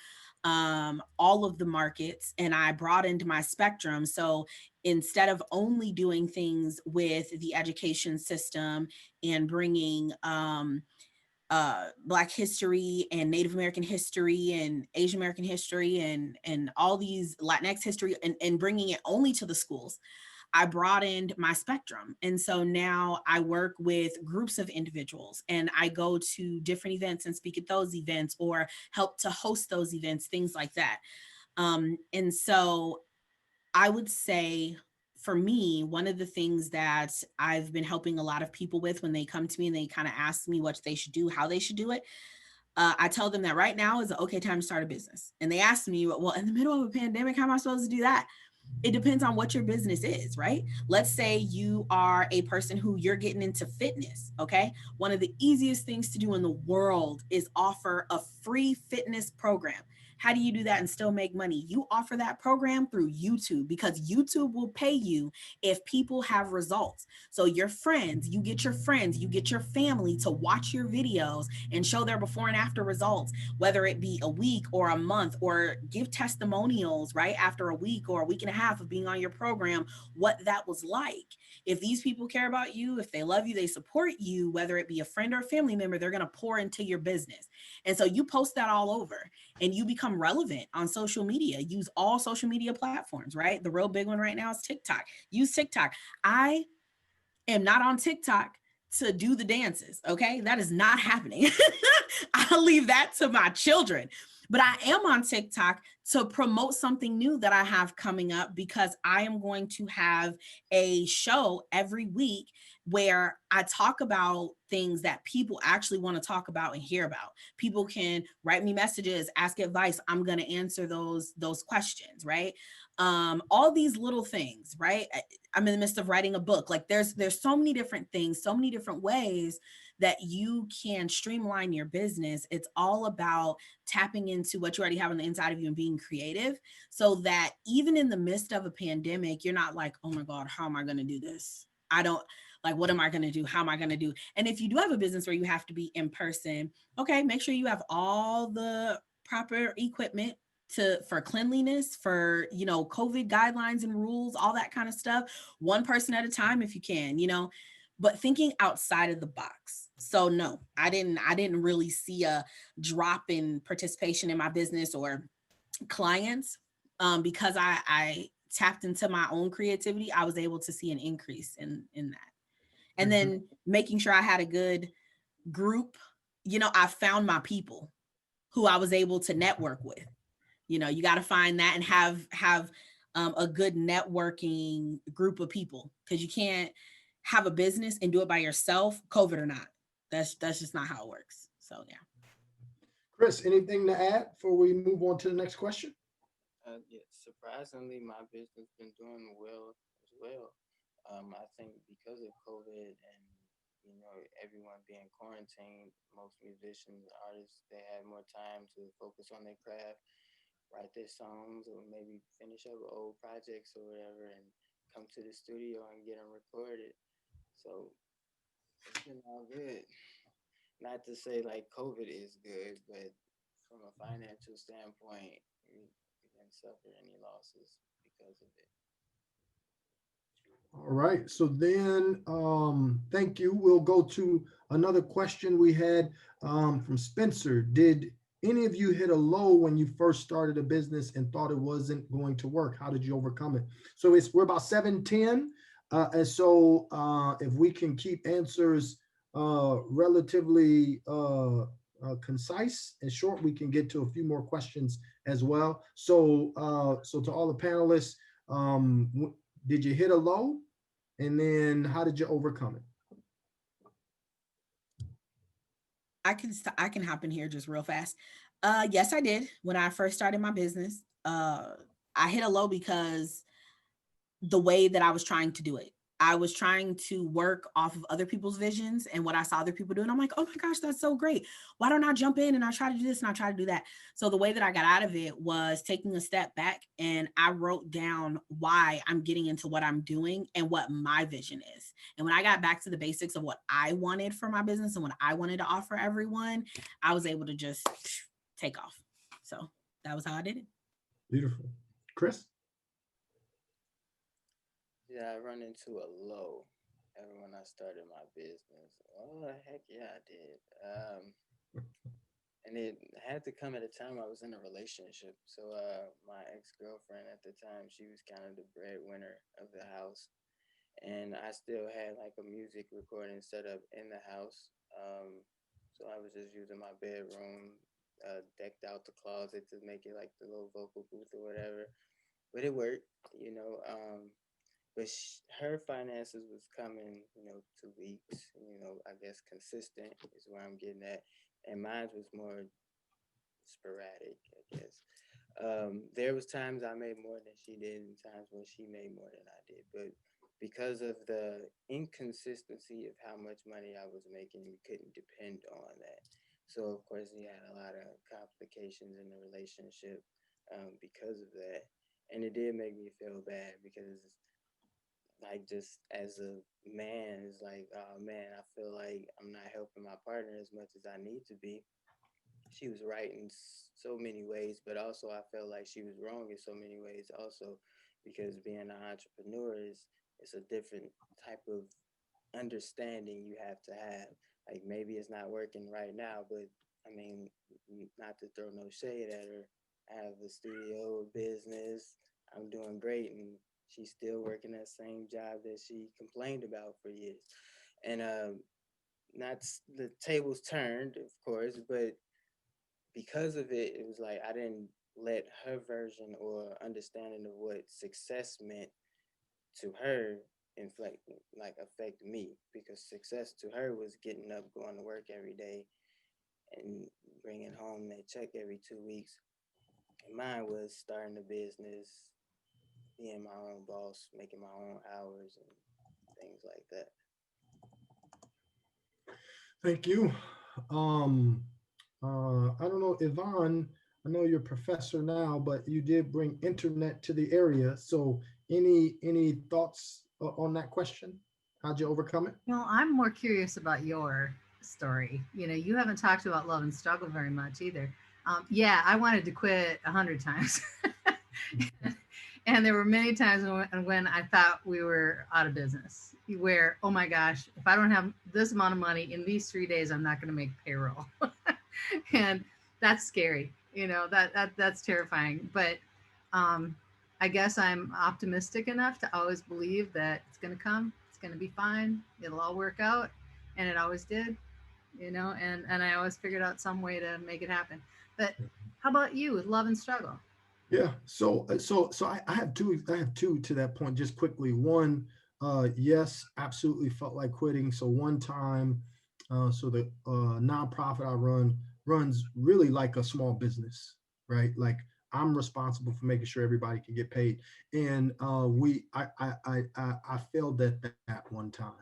all of the markets and I broadened my spectrum. So instead of only doing things with the education system and bringing Black history and Native American history and Asian American history and all these Latinx history and bringing it only to the schools, I broadened my spectrum. And so now I work with groups of individuals and I go to different events and speak at those events or help to host those events, things like that. And so I would say for me, one of the things that I've been helping a lot of people with when they come to me and they kind of ask me what they should do, how they should do it, I tell them that right now is an okay time to start a business. And they ask me, well, in the middle of a pandemic, how am I supposed to do that? It depends on what your business is, right? Let's say you are a person who you're getting into fitness, okay? One of the easiest things to do in the world is offer a free fitness program. How do you do that and still make money? You offer that program through YouTube because YouTube will pay you if people have results. So your friends, you get your family to watch your videos and show their before and after results, whether it be a week or a month, or give testimonials, right? After a week or a week and a half of being on your program, what that was like. If these people care about you, if they love you, they support you, whether it be a friend or a family member, they're going to pour into your business. And so you post that all over and you become relevant on social media. Use all social media platforms, right? The real big one right now is TikTok. Use TikTok. I am not on TikTok to do the dances, okay? That is not happening. I'll leave that to my children. But I am on TikTok to promote something new that I have coming up because I am going to have a show every week where I talk about things that people actually want to talk about and hear about. People can write me messages, ask advice. I'm going to answer those questions, right? All these little things, right? I'm in the midst of writing a book. Like there's so many different things, so many different ways that you can streamline your business. It's all about tapping into what you already have on the inside of you and being creative so that even in the midst of a pandemic, you're not like, oh my God, how am I going to do this? What am I going to do? How am I going to do? And if you do have a business where you have to be in person, okay, make sure you have all the proper equipment for cleanliness, for, COVID guidelines and rules, all that kind of stuff, one person at a time if you can, but thinking outside of the box. So no, I didn't really see a drop in participation in my business or clients because I tapped into my own creativity. I was able to see an increase in that. And then making sure I had a good group, I found my people who I was able to network with. You got to find that and have a good networking group of people, because you can't have a business and do it by yourself, COVID or not. That's just not how it works. So yeah. Chris, anything to add before we move on to the next question? Yeah, surprisingly, my business been doing well as well. I think because of COVID and everyone being quarantined, most musicians, artists, they had more time to focus on their craft, write their songs, or maybe finish up old projects or whatever, and come to the studio and get them recorded. So it's been all good. Not to say like COVID is good, but from a financial standpoint, we didn't suffer any losses because of it. All right. So then, thank you. We'll go to another question we had from Spencer. Did any of you hit a low when you first started a business and thought it wasn't going to work? How did you overcome it? So we're about 7:10. And so if we can keep answers relatively concise and short, we can get to a few more questions as well. So so to all the panelists, did you hit a low? And then how did you overcome it? I can hop in here just real fast. Yes, I did. When I first started my business, I hit a low because the way that I was trying to do it. I was trying to work off of other people's visions and what I saw other people doing. I'm like, oh my gosh, that's so great. Why don't I jump in and I try to do this and I try to do that? So the way that I got out of it was taking a step back, and I wrote down why I'm getting into what I'm doing and what my vision is. And when I got back to the basics of what I wanted for my business and what I wanted to offer everyone, I was able to just take off. So that was how I did it. Beautiful. Chris? Yeah, I run into a low ever when I started my business. Oh heck yeah, I did. And it had to come at a time I was in a relationship. So my ex-girlfriend at the time, she was kind of the breadwinner of the house, and I still had like a music recording set up in the house. So I was just using my bedroom, decked out the closet to make it like the little vocal booth or whatever. But it worked, you know. But her finances was coming, 2 weeks, I guess consistent is where I'm getting at. And mine was more sporadic, I guess. There was times I made more than she did and times when she made more than I did. But because of the inconsistency of how much money I was making, we couldn't depend on that. So, of course, we had a lot of complications in the relationship because of that. And it did make me feel bad because like just as a man, it's like, oh man, I feel like I'm not helping my partner as much as I need to be. She was right in so many ways, but also I felt like she was wrong in so many ways also, because being an entrepreneur is it's a different type of understanding you have to have. Like maybe it's not working right now, but I mean, not to throw no shade at her. I have a studio, a business. I'm doing great, and she's still working that same job that she complained about for years. And not the tables turned, of course, but because of it, it was like I didn't let her version or understanding of what success meant to her inflect like affect me, because success to her was getting up, going to work every day, and bringing home that check every 2 weeks. And mine was starting a business, being my own boss, making my own hours and things like that. Thank you. I don't know, Yvonne, I know you're a professor now, but you did bring internet to the area. So any thoughts on that question? How'd you overcome it? No, I'm more curious about your story. You haven't talked about love and struggle very much either. Yeah, I wanted to quit 100 times. And there were many times when I thought we were out of business, where, oh my gosh, if I don't have this amount of money in these 3 days, I'm not going to make payroll. And that's scary. That's terrifying. But I guess I'm optimistic enough to always believe that it's going to come. It's going to be fine. It'll all work out. And it always did, and I always figured out some way to make it happen. But how about you with love and struggle? Yeah. So I have two. I have two to that point. Just quickly. One, yes, absolutely felt like quitting. So one time, so the nonprofit I run runs really like a small business, right? Like I'm responsible for making sure everybody can get paid, and I failed at that one time,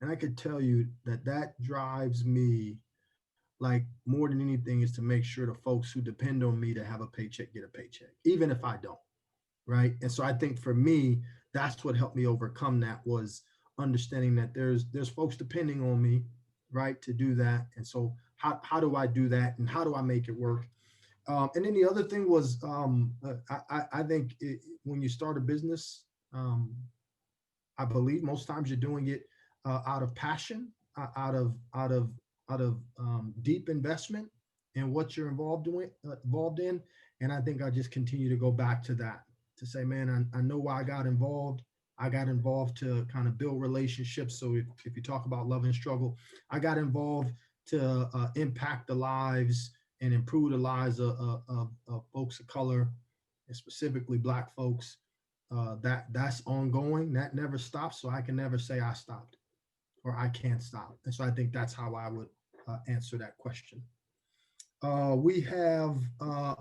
and I could tell you that drives me like more than anything is to make sure the folks who depend on me to have a paycheck get a paycheck, even if I don't, right? And so I think for me, that's what helped me overcome that was understanding that there's folks depending on me, right, to do that. And so how do I do that, and how do I make it work? And then the other thing was I think when you start a business, I believe most times you're doing it out of passion, out of deep investment in what you're involved in. And I think I just continue to go back to that, to say, man, I know why I got involved. I got involved to kind of build relationships. So if you talk about love and struggle, I got involved to impact the lives and improve the lives of folks of color, and specifically Black folks. That's ongoing. That never stops. So I can never say I stopped or I can't stop. And so I think that's how I would answer that question. We have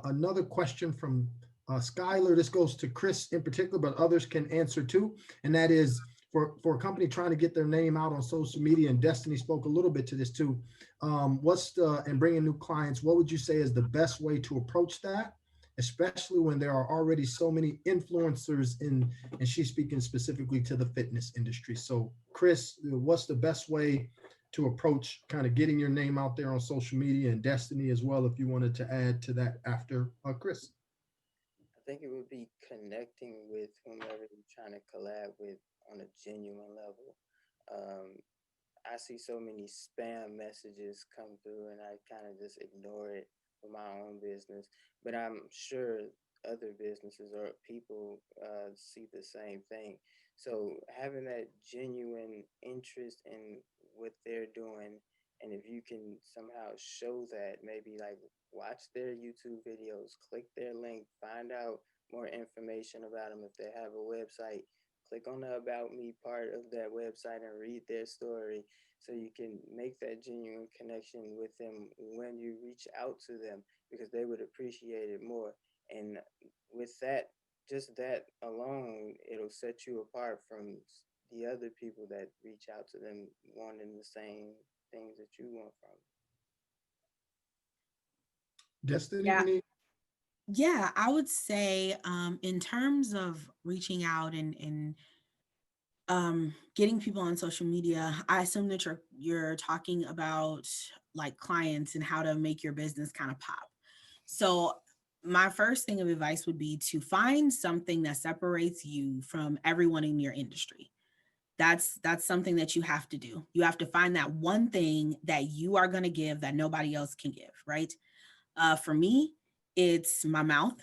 another question from Skylar. This goes to Chris in particular, but others can answer too. And that is, for a company trying to get their name out on social media, and Destiny spoke a little bit to this too. And bringing new clients, what would you say is the best way to approach that? Especially when there are already so many influencers and she's speaking specifically to the fitness industry. So Chris, what's the best way to approach kind of getting your name out there on social media, and Destiny as well, if you wanted to add to that after Chris? I think it would be connecting with whomever you're trying to collab with on a genuine level. I see so many spam messages come through and I kind of just ignore it for my own business, but I'm sure other businesses or people see the same thing. So having that genuine interest in what they're doing, and if you can somehow show that, maybe like watch their YouTube videos, click their link, find out more information about them. If they have a website, click on the About Me part of that website and read their story, so you can make that genuine connection with them when you reach out to them, because they would appreciate it more. And with that, just that alone, it'll set you apart from the other people that reach out to them wanting the same things that you want from them. Destiny, Yeah. Yeah, I would say in terms of reaching out and getting people on social media, I assume that you're talking about like clients and how to make your business kind of pop. So my first thing of advice would be to find something that separates you from everyone in your industry. That's something that you have to do. You have to find that one thing that you are going to give that nobody else can give, right? For me, it's my mouth.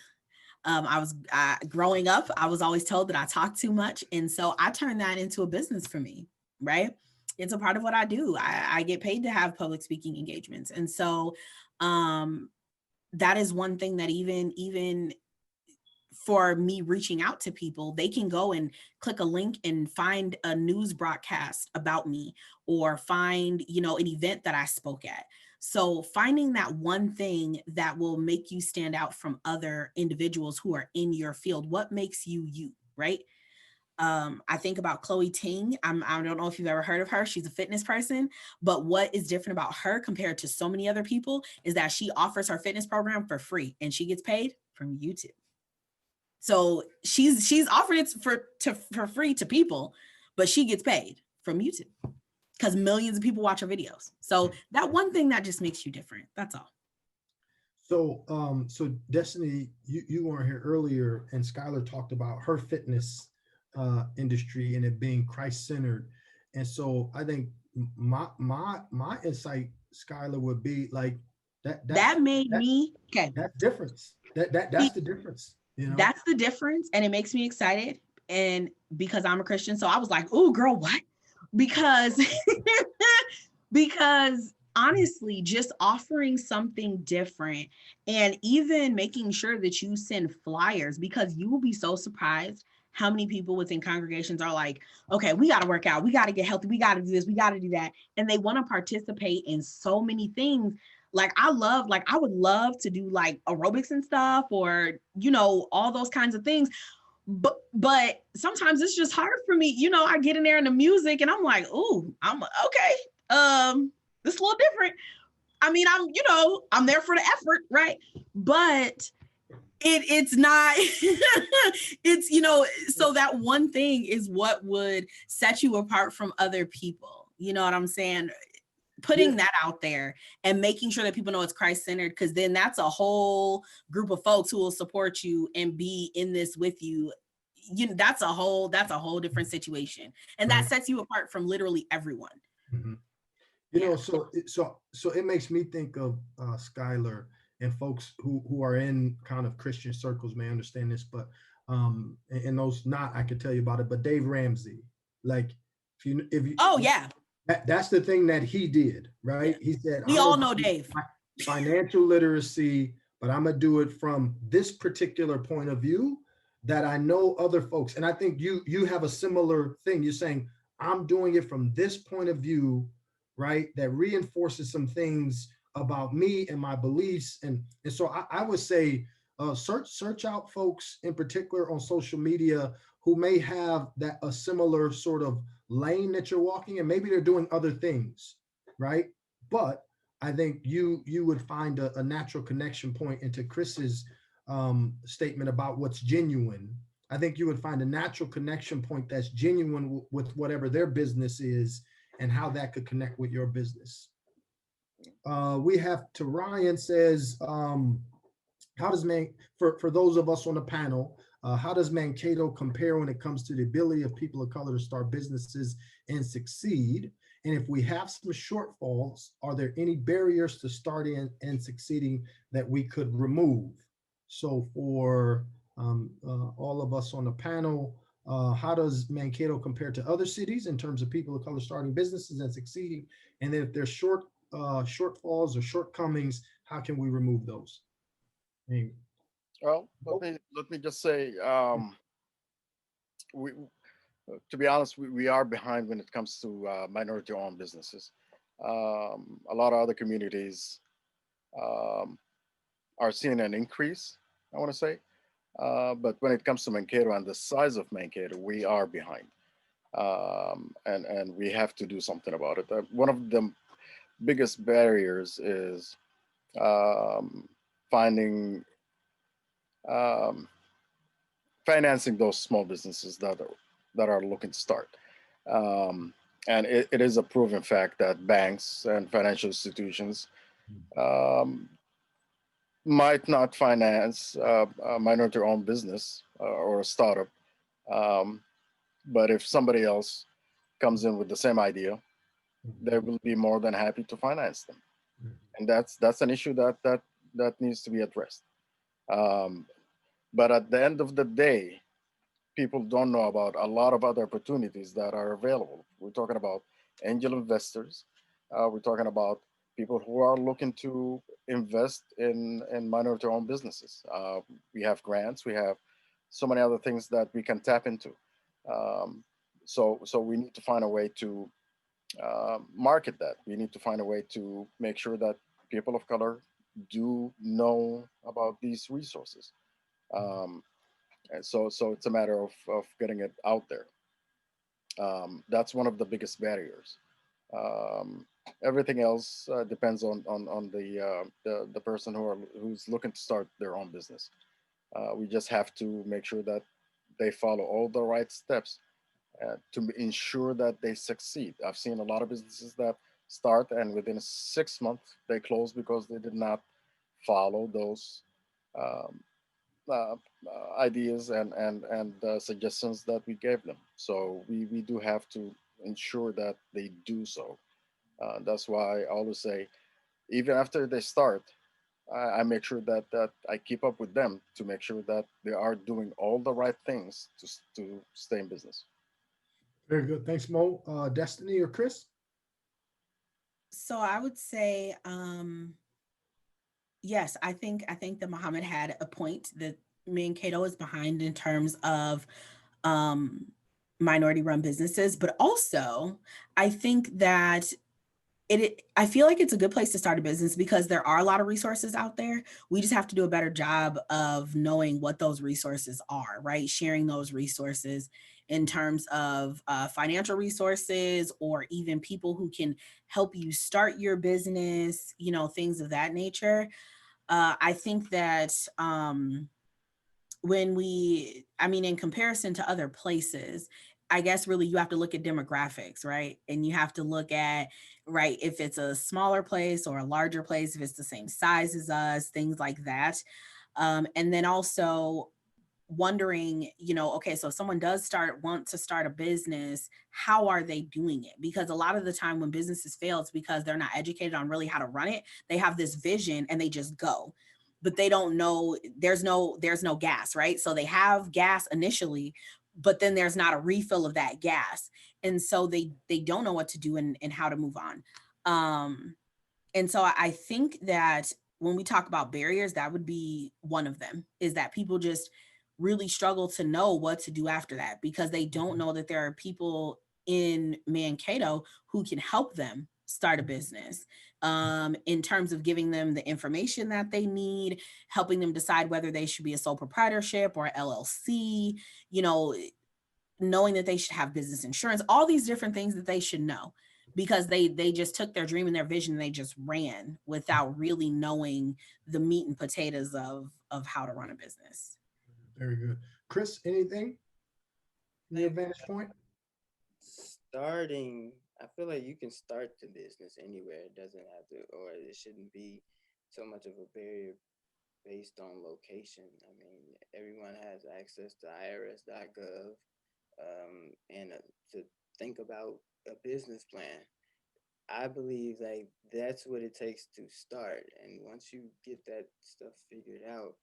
Growing up, I was always told that I talk too much. And so I turned that into a business for me, right? It's a part of what I do. I get paid to have public speaking engagements. And so that is one thing that even for me reaching out to people, they can go and click a link and find a news broadcast about me, or find, an event that I spoke at. So finding that one thing that will make you stand out from other individuals who are in your field. What makes you you, right? I think about Chloe Ting. I don't know if you've ever heard of her. She's a fitness person, but what is different about her compared to so many other people is that she offers her fitness program for free and she gets paid from YouTube. So she's offering it for free to people, but she gets paid from YouTube because millions of people watch her videos. So that one thing that just makes you different. That's all. So Destiny, you weren't here earlier, and Skylar talked about her fitness industry and it being Christ-centered. And so I think my insight, Skylar, would be like that made me okay. That difference. That's the difference. That's the difference, and it makes me excited. And because I'm a Christian, so I was like, "Oh, girl, what?" Because honestly, just offering something different, and even making sure that you send flyers, because you will be so surprised how many people within congregations are like, "Okay, we got to work out, we got to get healthy, we got to do this, we got to do that," and they want to participate in so many things. Like I would love to do like aerobics and stuff, or, all those kinds of things. But sometimes it's just hard for me. I get in there in the music and I'm like, "Ooh, I'm okay. This is a little different." I mean, I'm there for the effort, right? But it's not, so that one thing is what would set you apart from other people. You know what I'm saying? Putting that out there and making sure that people know it's Christ-centered, because then that's a whole group of folks who will support you and be in this with you, that's a whole different situation, and that sets you apart from literally everyone. Mm-hmm. So it makes me think of Skylar, and folks who are in kind of Christian circles may understand this, but and those not, I could tell you about it. But Dave Ramsey, like if you oh yeah, that's the thing that he did, right? He said, we all know Dave. Financial literacy, but I'm gonna do it from this particular point of view that I know other folks. And I think you have a similar thing. You're saying, I'm doing it from this point of view, right? That reinforces some things about me and my beliefs. And so I would say search out folks in particular on social media who may have that a similar sort of lane that you're walking, and maybe they're doing other things, right? But I think you would find a natural connection point into Chris's statement about what's genuine. I think you would find a natural connection point that's genuine with whatever their business is and how that could connect with your business. We have to Ryan says, how does for those of us on the panel, how does Mankato compare when it comes to the ability of people of color to start businesses and succeed? And if we have some shortfalls, are there any barriers to starting and succeeding that we could remove? So for all of us on the panel, how does Mankato compare to other cities in terms of people of color starting businesses and succeeding? And then if there's shortfalls or shortcomings, how can we remove those? Well, let me just say, we, to be honest, we are behind when it comes to minority-owned businesses. A lot of other communities are seeing an increase, I want to say, but when it comes to Mankato and the size of Mankato, we are behind, and we have to do something about it. One of the biggest barriers is finding financing those small businesses that are looking to start. And it is a proven fact that banks and financial institutions might not finance a minority-owned business or a startup, but if somebody else comes in with the same idea, they will be more than happy to finance them, and that's an issue that needs to be addressed. But at the end of the day, people don't know about a lot of other opportunities that are available. We're talking about angel investors. We're talking about people who are looking to invest in minority-owned businesses. We have grants. We have so many other things that we can tap into. So we need to find a way to market that. We need to find a way to make sure that people of color do know about these resources. And so it's a matter of getting it out there. That's one of the biggest barriers. Everything else depends on the person who's looking to start their own business. We just have to make sure that they follow all the right steps to ensure that they succeed. I've seen a lot of businesses that start and within 6 months they close because they did not follow those ideas and suggestions that we gave them. So we do have to ensure that they do so. That's why I always say, even after they start, I make sure that I keep up with them to make sure that they are doing all the right things to stay in business. Very good. Thanks, Mo. Destiny or Chris? So I would say, yes, I think that Muhammad had a point that Mankato is behind in terms of minority-run businesses, but also I think that I feel like it's a good place to start a business because there are a lot of resources out there. We just have to do a better job of knowing what those resources are, right? Sharing those resources in terms of financial resources or even people who can help you start your business, things of that nature. I think that in comparison to other places, I guess really you have to look at demographics, right? And you have to look at, right, if it's a smaller place or a larger place, if it's the same size as us, things like that. And then also wondering, okay, so if someone does want to start a business, how are they doing it? Because a lot of the time when businesses fail, it's because they're not educated on really how to run it. They have this vision and they just go, but they don't know there's no gas, right? So they have gas initially, but then there's not a refill of that gas. And so they don't know what to do and how to move on. And so I think that when we talk about barriers, that would be one of them, is that people just really struggle to know what to do after that, because they don't know that there are people in Mankato who can help them start a business, in terms of giving them the information that they need, helping them decide whether they should be a sole proprietorship or LLC, knowing that they should have business insurance, all these different things that they should know, because they just took their dream and their vision and they just ran without really knowing the meat and potatoes of how to run a business. Very good. Chris, anything? Your vantage point? Starting, I feel like you can start the business anywhere. It doesn't have to, or it shouldn't be so much of a barrier based on location. I mean, everyone has access to irs.gov, and to think about a business plan. I believe like that's what it takes to start. And once you get that stuff figured out,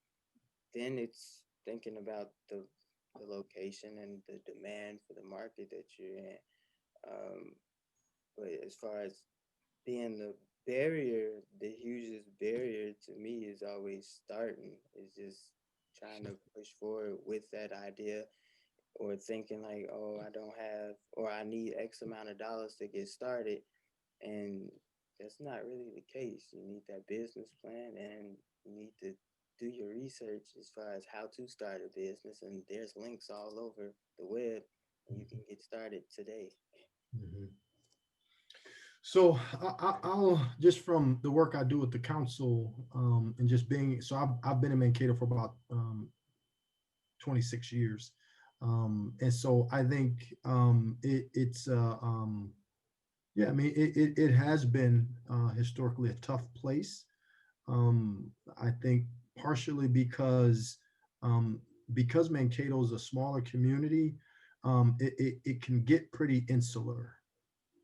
then it's thinking about the location and the demand for the market that you're in. But as far as being the barrier, the hugest barrier to me is always starting. Is just trying to push forward with that idea, or thinking like, oh, I don't have, or I need X amount of dollars to get started. And that's not really the case. You need that business plan, and you need to do your research as far as how to start a business. And there's links all over the web, and you can get started today. Mhm. So I'll just, from the work I do with the council, and just being, so I've been in Mankato for about 26 years. And so I think it's yeah, I mean, it has been historically a tough place. I think partially because Mankato is a smaller community, it can get pretty insular,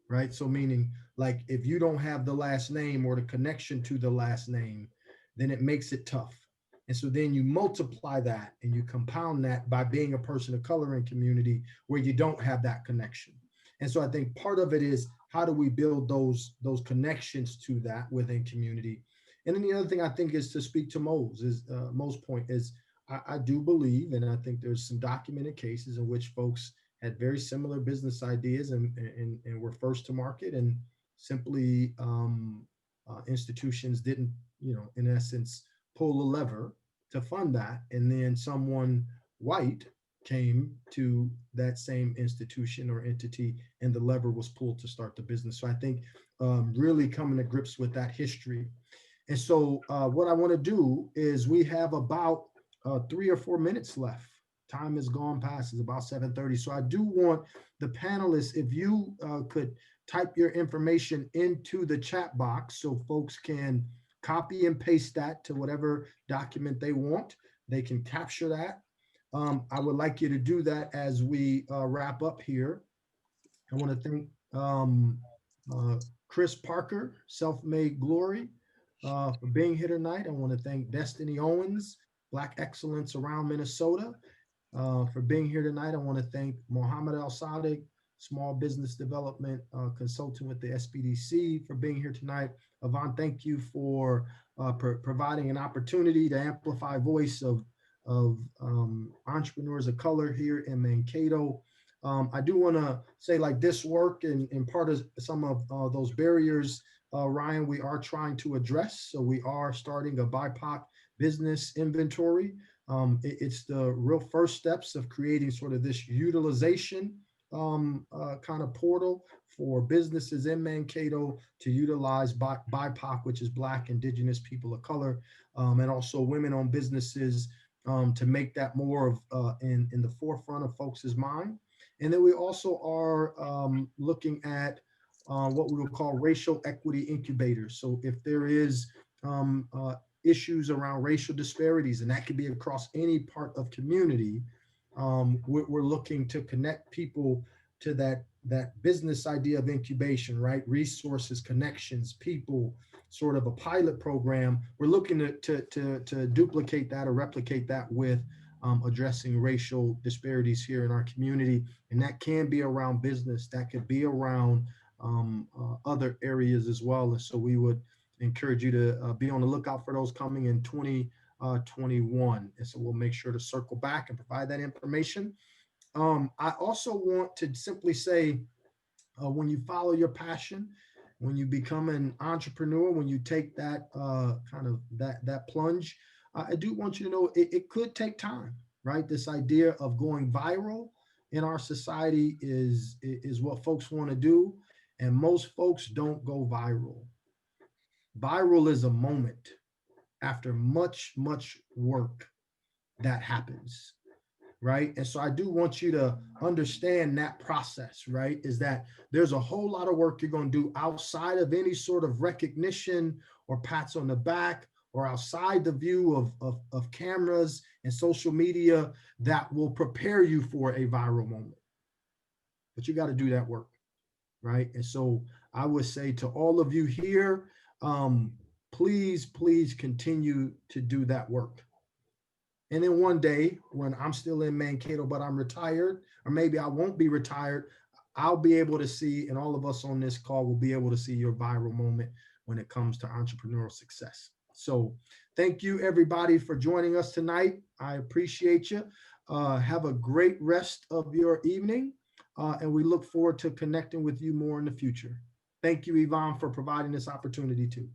right? So meaning, like, if you don't have the last name or the connection to the last name, then it makes it tough. And so then you multiply that and you compound that by being a person of color in community where you don't have that connection. And so I think part of it is, how do we build those connections to that within community? And then the other thing I think is to speak to Mo's point is, I do believe, and I think there's some documented cases in which folks had very similar business ideas and were first to market, and simply institutions didn't, in essence, pull a lever to fund that. And then someone white came to that same institution or entity, and the lever was pulled to start the business. So I think really coming to grips with that history. And so what I want to do is, we have about 3 or 4 minutes left. Time has gone past, it's about 7:30. So I do want the panelists, if you could type your information into the chat box so folks can copy and paste that to whatever document they want. They can capture that. I would like you to do that as we wrap up here. I want to thank Chris Parker, Self-Made Glory, for being here tonight. I want to thank Destiny Owens, Black Excellence Around Minnesota, for being here tonight. I want to thank Mohammed Al Sadiq, Small Business Development Consultant with the SBDC, for being here tonight. Yvonne, thank you for providing an opportunity to amplify voice of entrepreneurs of color here in Mankato. I do want to say, like, this work and part of some of those barriers, Ryan, we are trying to address. So we are starting a BIPOC business inventory. It's the real first steps of creating sort of this utilization kind of portal for businesses in Mankato to utilize BIPOC, which is Black, Indigenous, people of color, and also women-owned businesses, to make that more of in the forefront of folks' mind. And then we also are looking at what we will call racial equity incubators. So if there is issues around racial disparities, and that could be across any part of community. We're looking to connect people to that business idea of incubation, right? Resources, connections, people, sort of a pilot program. We're looking to duplicate that or replicate that with addressing racial disparities here in our community. And that can be around business, that could be around other areas as well. And so we would encourage you to be on the lookout for those coming in 2021. And so we'll make sure to circle back and provide that information. I also want to simply say, when you follow your passion, when you become an entrepreneur, when you take that kind of that plunge, I do want you to know it could take time, right? This idea of going viral in our society is what folks want to do, and most folks don't go viral. Viral is a moment after much work that happens, right? And so I do want you to understand that process, right? Is that there's a whole lot of work you're going to do outside of any sort of recognition or pats on the back, or outside the view of cameras and social media that will prepare you for a viral moment. But you got to do that work, right? And so I would say to all of you here, please continue to do that work. And then one day when I'm still in Mankato, but I'm retired, or maybe I won't be retired, I'll be able to see, and all of us on this call will be able to see your viral moment when it comes to entrepreneurial success. So thank you everybody for joining us tonight. I appreciate you. Have a great rest of your evening. And we look forward to connecting with you more in the future. Thank you, Yvonne, for providing this opportunity too.